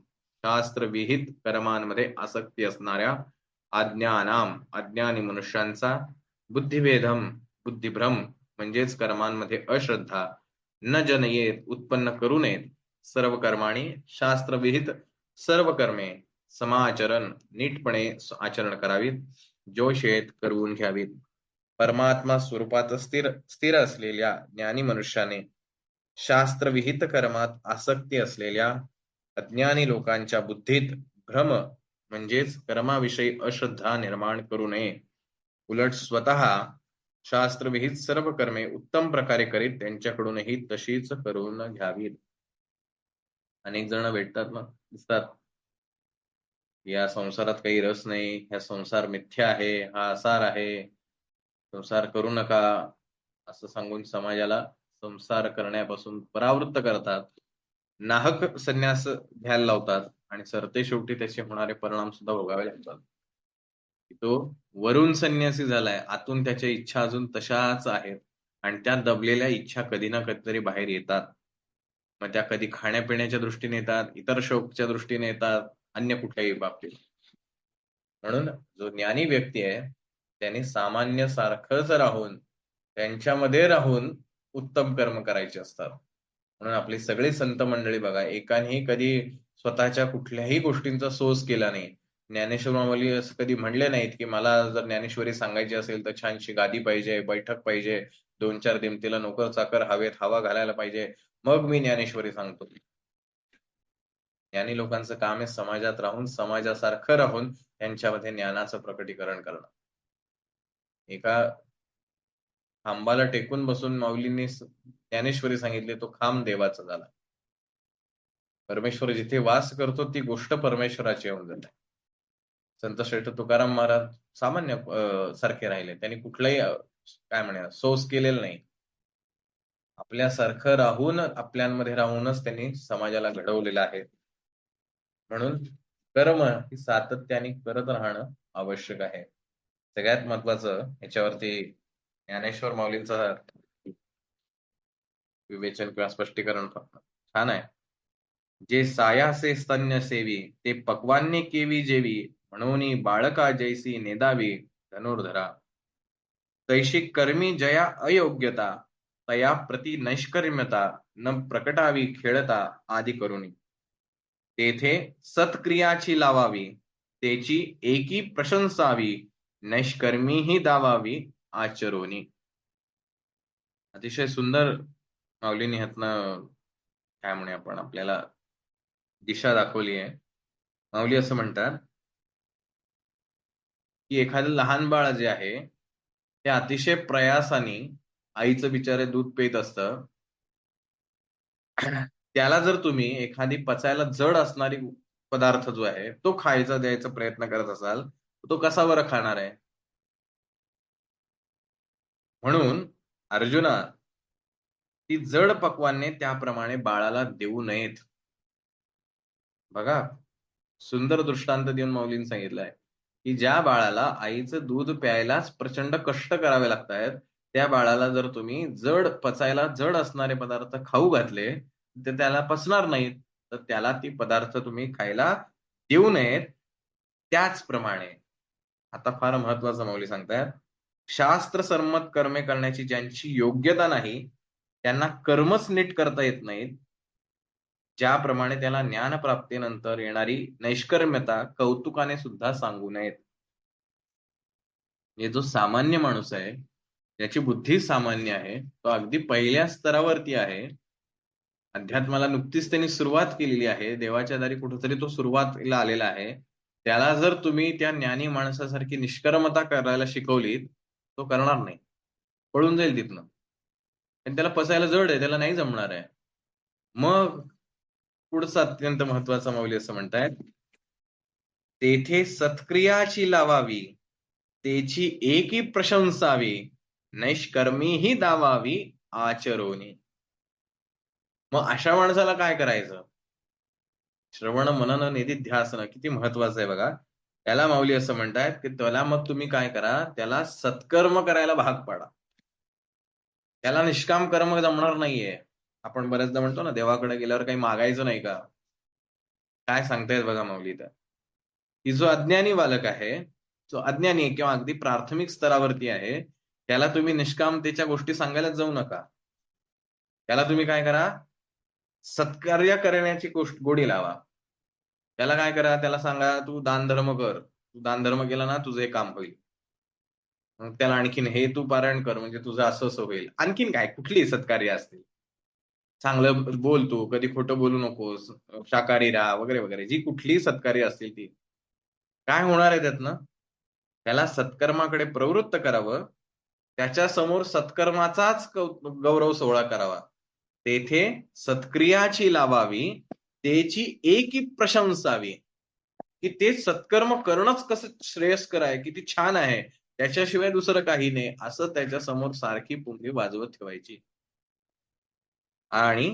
शास्त्रविहित कर्मांमध्ये आसक्ती असणाऱ्या अज्ञानाम अज्ञानी मनुष्यांचा बुद्धिभेदम बुद्धिभ्रम म्हणजेच कर्मांमध्ये अश्रद्धा न जनयेत उत्पन्न करू नयेत सर्व कर्माणी शास्त्रविहित सर्व कर्मे समाचरण नीटपणे आचरण करावीत जोशेत करवून घ्यावीत. परमात्मा स्वरूपात स्थिर असलेल्या ज्ञानी मनुष्याने शास्त्रविहित कर्मात आसक्ती असलेल्या अज्ञानी लोकांच्या बुद्धीत भ्रम म्हणजेच कर्माविषयी अश्रद्धा निर्माण करू नये. उलट स्वतः शास्त्रविहित सर्व कर्मे उत्तम प्रकारे करीत त्यांच्याकडूनही तशीच करून घ्यावीत. अनेक जण भेटतात ना, दिसतात, या संसारात काही रस नाही, हा संसार मिथ्या आहे, हा आसार आहे, संसार करू नका असं सांगून समाजाला संसार करण्यापासून परावृत्त करतात. नाहक संन्यास घ्यायला लावतात आणि सरते शेवटी त्याचे होणारे परिणाम सुद्धा भोगावे लागतात. तो वरून संन्यासी झालाय, आतून त्याच्या इच्छा अजून तशाच आहेत आणि त्या दबलेल्या इच्छा कधी ना कधीतरी बाहेर येतात. मग त्या कधी खाण्यापिण्याच्या दृष्टीने येतात, इतर शौकच्या दृष्टीने येतात, अन्य कुठल्याही बाबतीत. म्हणून जो ज्ञानी व्यक्ती आहे त्याने सामान्य सारखंच राहून त्यांच्यामध्ये राहून उत्तम कर्म करायचे असतात. म्हणून आपली सगळी संत मंडळी बघा, एकानेही कधी स्वतःच्या कुठल्याही गोष्टींचा सोस केला नाही. ज्ञानेश्वर माऊली असं कधी म्हणले नाहीत, की मला जर ज्ञानेश्वरी सांगायची असेल तर छानशी गादी पाहिजे, बैठक पाहिजे, 2-4 दिमतीला नोकर-चाकर हवेत हवा घालायला पाहिजे, मग मी ज्ञानेश्वरी सांगतो. ज्ञानी लोकांचं काम आहे समाजात राहून, समाजासारखं राहून त्यांच्यामध्ये ज्ञानाचं प्रकटीकरण करणं. एका खांबाला टेकून बसून माऊलींनी ज्ञानेश्वरी सांगितली, तो खांब देवाचा झाला. परमेश्वर जिथे वास करतो ती गोष्ट परमेश्वराची होऊन जाते. संत श्रेष्ठ तुकाराम महाराज सामान्य सारखे राहिले. त्यांनी कुठलाही काय म्हणूया सोस केलेलं नाही. आपल्यासारखं राहून आपल्यांमध्ये राहूनच त्यांनी समाजाला घडवलेलं आहे. म्हणून कर्म ही सातत्याने करत राहणं आवश्यक आहे. सगळ्यात महत्वाचं याच्यावरती ज्ञानेश्वर माऊलींचं विवेचन किंवा स्पष्टीकरण छान आहे. जे सायासे स्तन्य सेवी ते पक्वान्य केवी जेवी म्हणून बाळका जैसी नेदावी धनुर्धरा. तैशी कर्मी जया अयोग्यता तया प्रति नैष्कर्म्यता न प्रकटावी खेळता आदी करुणी. तेथे सत्क्रियाची लावावी त्याची एकी प्रशंसावी नैष्कर्मीही दावावी आचरोनी. अतिशय सुंदर माऊलींनी ह्यातनं काय म्हणूया आपण आपल्याला दिशा दाखवली आहे. माऊली असं म्हणतात की एखादं लहान बाळ जे आहे ते अतिशय प्रयासाने आईचं बिचारे दूध पेत असतं. त्याला जर तुम्ही एखादी पचायला जड असणारी पदार्थ जो आहे तो खायचा द्यायचा प्रयत्न करत असाल, तो कसा बरं खाणार आहे? म्हणून अर्जुना, ती जड पक्वान्ने त्याप्रमाणे बाळाला देऊ नयेत. बघा, सुंदर दृष्टांत देऊन माऊलींनी सांगितलंय, की ज्या बाळाला आईचं दूध प्यायलाच प्रचंड कष्ट करावे लागतायत, त्या बाळाला जर तुम्ही पचायला जड असणारे पदार्थ खाऊ घातले, तर त्याला पचणार नाहीत. तर त्याला ती पदार्थ तुम्ही खायला देऊ नयेत. त्याचप्रमाणे आता फार महत्वाचं माऊली सांगतायत, शास्त्र संमत कर्मे करण्याची ज्यांची योग्यता नाही, त्यांना कर्मच नीट करता येत नाहीत. ज्याप्रमाणे त्याला ज्ञानप्राप्तीनंतर येणारी नैष्कर्म्यता कौतुकाने सुद्धा सांगू नयेत. हे जो सामान्य माणूस आहे, ज्याची बुद्धी सामान्य आहे, तो अगदी पहिल्या स्तरावरती आहे. अध्यात्माला नुकतीच त्यांनी सुरुवात केलेली आहे. देवाच्या दारी कुठेतरी तो सुरुवातीला आलेला आहे. त्याला जर तुम्ही त्या ज्ञानी माणसासारखी निष्कर्मता करायला शिकवलीत, तो करणार नाही. पळून जाईल तिथनं. आणि त्याला पचायला जड आहे, त्याला नाही जमणार आहे. मग पुढचं अत्यंत महत्वाचं माऊली असं म्हणतायत, तेथे सत्क्रियाची लावावी त्याची एकी प्रशंसावी नैष्कर्मीही दावावी आचरोनी. मग अशा माणसाला काय करायचं? श्रवण मनन निधिध्यासन किती महत्वाचं आहे बघा. त्याला माऊली असं म्हणतायत, की त्याला मग तुम्ही काय करा, त्याला सत्कर्म करायला भाग पाडा. त्याला निष्काम कर्म जमणार नाहीये. आपण बऱ्याचदा म्हणतो ना, देवाकडे गेल्यावर काही मागायचं नाही का? काय सांगतायत बघा माऊली तर, की जो अज्ञानी बालक आहे, जो अज्ञानी किंवा अगदी प्राथमिक स्तरावरती आहे, त्याला तुम्ही निष्कामतेच्या गोष्टी सांगायला जाऊ नका. त्याला तुम्ही काय करा, सत्कार्य करण्याची गोडी लावा. त्याला काय करा, त्याला सांगा तू दानधर्म कर. तू दानधर्म केला ना तुझं हे काम होईल. मग त्याला आणखीन हे तू पारायण कर म्हणजे तुझं असं असं होईल. आणखीन काय कुठली सत्कार्य असतील. चांगलं बोल तू, कधी खोटं बोलू नकोस, शाकाहारी राहा वगैरे वगैरे. जी कुठलीही सत्कार्य असतील ती. काय होणार आहे त्यातनं? त्याला सत्कर्माकडे प्रवृत्त करावं. त्याच्या समोर सत्कर्माचाच गौरव सोहळा करावा. तेथे सत्क्रियाची लावावी त्याची एकी प्रशंसावी. की ते सत्कर्म करणंच कसं श्रेयस्कर आहे, किती छान आहे. त्याच्याशिवाय दुसरं काही नाही असं त्याच्या समोर सारखी पुंगी वाजवत ठेवायची. आणि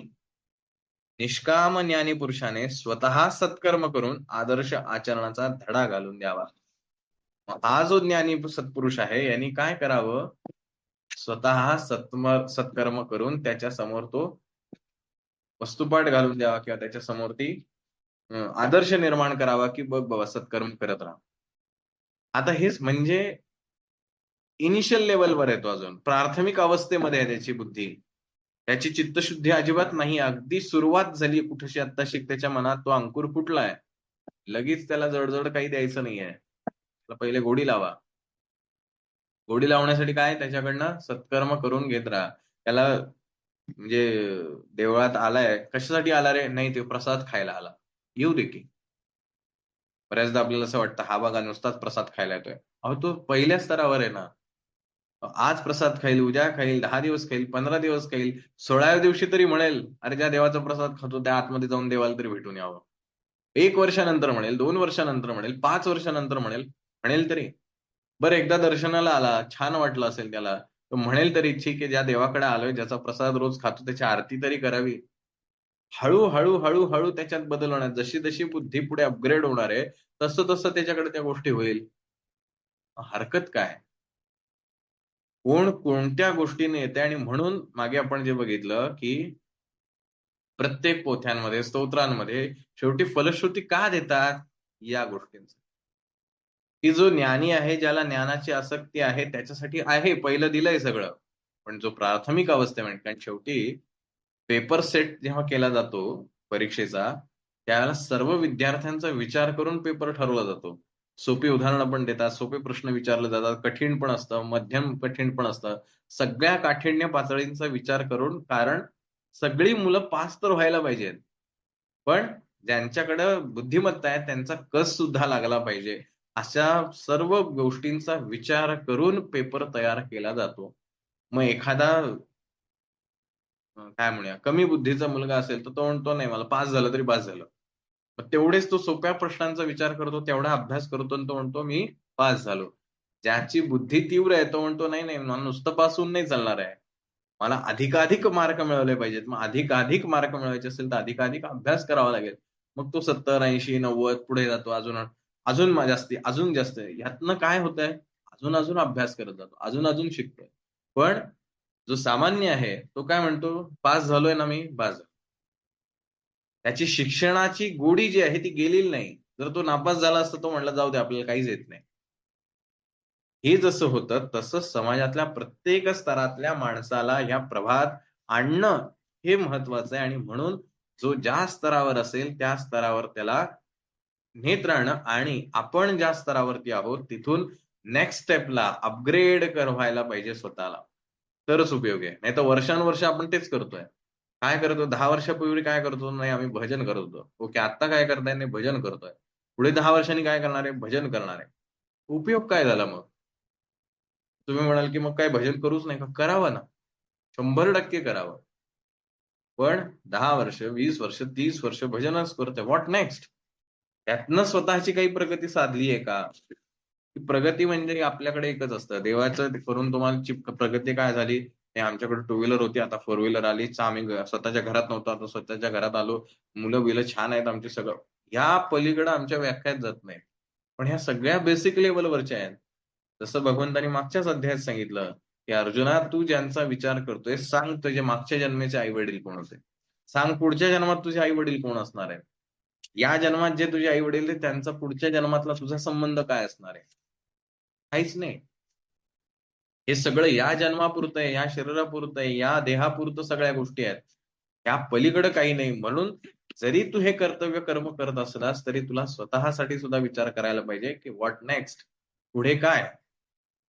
निष्काम ज्ञानी पुरुषाने स्वतः सत्कर्म करून आदर्श आचरणाचा धडा घालून द्यावा. हा जो ज्ञानी सत्पुरुष आहे यांनी काय करावं, स्वतः सत्कर्म करून त्याच्या समोर तो वस्तुपाठ घालून द्यावा किंवा त्याच्या समोर ती आदर्श निर्माण करावा, की बघ बाबा सत्कर्म करत राहा. आता हेच म्हणजे इनिशियल लेवलवर येतो, अजून प्राथमिक अवस्थेमध्ये आहे त्याची बुद्धी. त्याची चित्तशुद्धी अजिबात नाही. अगदी सुरुवात झाली कुठेशी आत्ताशी त्याच्या मनात तो अंकुर फुटलाय. लगेच त्याला जड काही द्यायचं नाहीये. त्याला पहिले गोडी लावा. गोडी लावण्यासाठी काय त्याच्याकडनं सत्कर्म करून घेत राहा. त्याला म्हणजे देवळात आलाय, कशासाठी आला रे? नाही, ते प्रसाद खायला आला. येऊ दे की. बऱ्याचदा आपल्याला असं वाटतं, हा बघा नुसताच प्रसाद खायला येतोय. अहो तो पहिल्या स्तरावर आहे ना. आज प्रसाद खाईल, उद्या खाईल, 10 दिवस खाईल, 15 दिवस खाईल, 16व्या दिवशी तरी म्हणेल, "अरे ज्या देवाचा प्रसाद खातो त्या आतमध्ये जाऊन देवाला तरी भेटून यावं." 1 वर्षानंतर म्हणेल, 2 वर्षानंतर म्हणेल, 5 वर्षानंतर म्हणेल, म्हणेल तरी. बरं एकदा दर्शनाला आला, छान वाटलं असेल त्याला, तर म्हणेल तरी, "ठीक आहे, ज्या देवाकडे आलोय, ज्याचा प्रसाद रोज खातो त्याची आरती तरी करावी." हळू-हळू, हळू-हळू त्याच्यात बदल होणार. जशी-जशी बुद्धी पुढे अपग्रेड होणार आहे, तसं-तसं त्याच्याकडे त्या गोष्टी होईल. हरकत काय? कोण कोणत्या गोष्टीने येते आणि म्हणून मागे आपण जे बघितलं, की प्रत्येक पोथ्यांमध्ये, स्तोत्रांमध्ये शेवटी फलश्रुती का देतात? या गोष्टींचं. की जो ज्ञानी आहे, ज्याला ज्ञानाची आसक्ती आहे, त्याच्यासाठी आहे, पहिलं दिलंय सगळं. पण जो प्राथमिक अवस्थेमध्ये कारण शेवटी पेपर सेट जेव्हा केला जातो परीक्षेचा, त्यावेळेला सर्व विद्यार्थ्यांचा विचार करून पेपर ठरवला जातो. सोपी उदाहरणं पण देतात, सोपे प्रश्न विचारले जातात, कठीण पण असतं, मध्यम कठीण पण असतं. सगळ्या काठिण्य पातळींचा विचार करून कारण सगळी मुलं पास तर व्हायला पाहिजेत. पण ज्यांच्याकडं बुद्धिमत्ता आहे त्यांचा कस सुद्धा लागला पाहिजे. अशा सर्व गोष्टींचा विचार करून पेपर तयार केला जातो. मग एखादा काय म्हणूया कमी बुद्धीचा मुलगा असेल, तर तो म्हणतो नाही मला पास झालं तरी बास झालं. मग तेवढेच तो सोप्या प्रश्नांचा विचार करतो, तेवढा अभ्यास करतो आणि तो म्हणतो मी पास झालो. ज्याची बुद्धी तीव्र आहे तो म्हणतो नाही, नाही मला नुसतं पास होऊन नाही चालणार आहे. मला अधिकाधिक मार्क मिळवले पाहिजेत. मग अधिकाधिक मार्क मिळवायचे असेल तर अधिकाधिक अभ्यास करावा लागेल. मग तो 70, 80, 90 पुढे जातो अजून अजून जास्ती, अजून जास्त. ह्यातनं काय होतंय? अजून अभ्यास करत जातो. अजून शिकतोय. पण जो सामान्य आहे, तो काय म्हणतो, "पास झालोय ना मी, बास झालं." त्याची शिक्षणाची गोडी जी आहे ती गेलेली नाही. जर तो नापास झाला असता, तो म्हणला, "जाऊ दे, आपल्याला काहीच येत नाही." हे जसं होतं, तसंच समाजातल्या प्रत्येक स्तरातल्या माणसाला ह्या प्रभात आणणं हे महत्वाचं आहे आणि म्हणून जो ज्या स्तरावर असेल, त्या स्तरावर त्याला नेत राहणं आणि आपण ज्या स्तरावरती आहोत, तिथून नेक्स्ट स्टेपला अपग्रेड व्हायला पाहिजे स्वतःला. तरच उपयोगी आहे. नाहीतर वर्षानुवर्ष आपण तेच करतोय. काय करतो 10 वर्षापूर्वी काय करतो? नाही आम्ही भजन करत होतो. ओके आता काय करताय? नाही भजन करतोय. पुढे 10 वर्षांनी काय करणार आहे? भजन करणार आहे. उपयोग काय झाला मग? तुम्ही म्हणाल, की मग काय भजन करूच नाही का? करावं ना. 100% करावं. पण 10 वर्ष, 20 वर्ष, 30 वर्ष भजनच करतोय. What next? त्यातनं स्वतःची काही प्रगती साधली आहे का? ती प्रगती म्हणजे आपल्याकडे एकच असतं. देवाचं ते करून तुम्हाला प्रगती काय झाली? नाही आमच्याकडे टू व्हीलर होती, आता फोर व्हीलर आलीच. आम्ही स्वतःच्या घरात नव्हतो, आता स्वतःच्या घरात आलो. मुलं-बिलं छान आहेत आमची सगळं. ह्या पलीकडे आमच्या व्याख्यात जात नाही. पण ह्या सगळ्या बेसिक लेव्हलवरच्या आहेत. जसं भगवंतांनी मागच्याच अध्यायात सांगितलं, की "अर्जुना तू ज्यांचा विचार करतोय, सांग तुझ्या मागच्या जन्मेचे आई-वडील कोण होते? सांग पुढच्या जन्मात तुझे आई-वडील कोण असणार आहेत? या जन्मात जे तुझे आई-वडील आहेत, त्यांचा पुढच्या जन्मातला तुझा संबंध काय असणार आहे? काहीच नाही. हे सगळं या जन्मापुरतं आहे, या शरीरापुरतं आहे, या देहापुरतं सगळ्या गोष्टी आहेत. त्या पलीकडे काही नाही. म्हणून जरी तू हे कर्तव्य कर्म करत असलास, तरी तुला स्वतःसाठी सुद्धा विचार करायला पाहिजे, की व्हॉट नेक्स्ट? पुढे काय?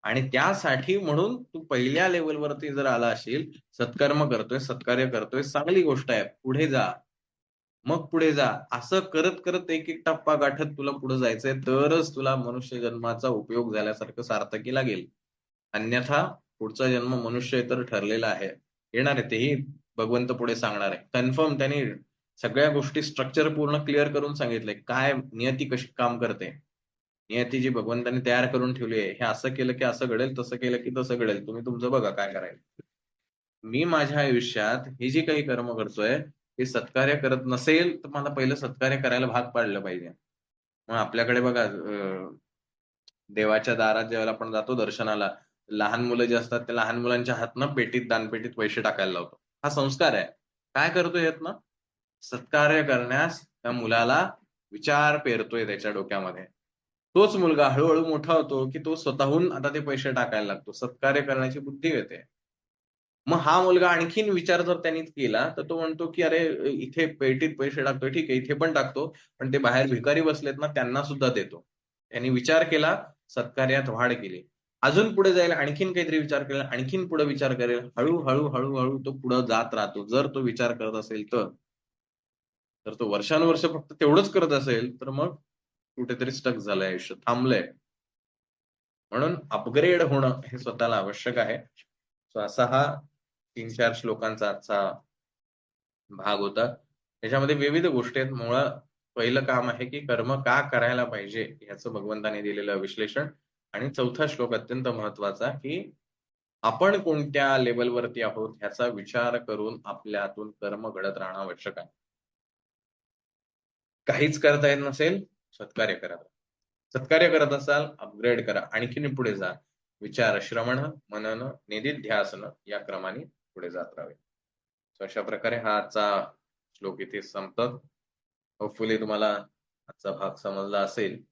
आणि त्यासाठी म्हणून तू पहिल्या लेव्हलवरती जर आला असशील, सत्कर्म करतोय, सत्कार्य करतोय, चांगली गोष्ट आहे. पुढे जा. मग पुढे जा. असं करत-करत एक-एक टप्पा गाठत तुला पुढे जायचंय, तरच तुला मनुष्य जन्माचा उपयोग झाल्यासारखं सार्थकी लागेल. अन्यथा पुढचा जन्म मनुष्य तर ठरलेला आहे. येणार आहे तेही भगवंत पुढे सांगणार आहे. कन्फर्म त्यांनी सगळ्या गोष्टी स्ट्रक्चर पूर्ण क्लिअर करून सांगितलंय. काय नियती कशी काम करते. नियती जी भगवंतांनी तयार करून ठेवली आहे. हे असं केलं की असं घडेल, तसं केलं की तसं घडेल. तुम्ही तुमचं बघा काय करायचं. मी माझ्या आयुष्यात हे जे काही कर्म करतोय, हे सत्कार्य करत नसेल, तर मला पहिलं सत्कार्य करायला भाग पाडलं पाहिजे. मग आपल्याकडे बघा देवाच्या दारात ज्यावेळेला आपण जातो दर्शनाला, लहान मुलं जे असतात, त्या लहान मुलांच्या हातनं दानपेटीत पैसे टाकायला लावतो. हा संस्कार आहे. काय करतोय यातनं? सत्कार्य करण्यास त्या मुलाला विचार पेरतोय त्याच्या डोक्यामध्ये. तोच मुलगा हळू मोठा होतो, की तो स्वतःहून आता ते पैसे टाकायला लागतो. सत्कार्य करण्याची बुद्धी येते. मग हा मुलगा आणखीन विचार जर त्यांनी केला, तर तो म्हणतो, की "अरे, इथे पेटीत पैसे टाकतोय, ठीक आहे, इथे पण टाकतो, पण ते बाहेर भिकारी बसलेत ना, त्यांना सुद्धा देतो." त्यांनी विचार केला, सत्कार्यात वाढ केली. अजून पुढे जाईल, आणखीन काहीतरी विचार करेल, आणखीन पुढे विचार करेल. हळू-हळू, हळू तो पुढे जात राहतो. जर तो विचार करत असेल तर. तर तो वर्षानुवर्ष फक्त तेवढंच करत असेल, तर मग कुठेतरी स्टक झालंय आयुष्य, थांबलंय. म्हणून अपग्रेड होणं हे स्वतःला आवश्यक आहे. सो असा हा 3-4 श्लोकांचा आजचा भाग होता. त्याच्यामध्ये विविध गोष्टी आहेत. मुळात पहिलं काम आहे, की कर्म का करायला पाहिजे याचं भगवंताने दिलेलं विश्लेषण आणि चौथा श्लोक अत्यंत महत्त्वाचा, की आपण कोणत्या लेव्हलवरती आहोत ह्याचा विचार करून आपल्यातून कर्म घडत राहणं आवश्यक आहे. काहीच करता येत नसेल, सत्कार्य करा. सत्कार्य करत असाल, अपग्रेड करा. आणखीन पुढे जा. विचार श्रवण, मनन, निधिध्यासन या क्रमाने पुढे जात राहावे. सो अशा प्रकारे हा आजचा श्लोक इथे संपतात. होपफुली तुम्हाला आजचा भाग समजला असेल.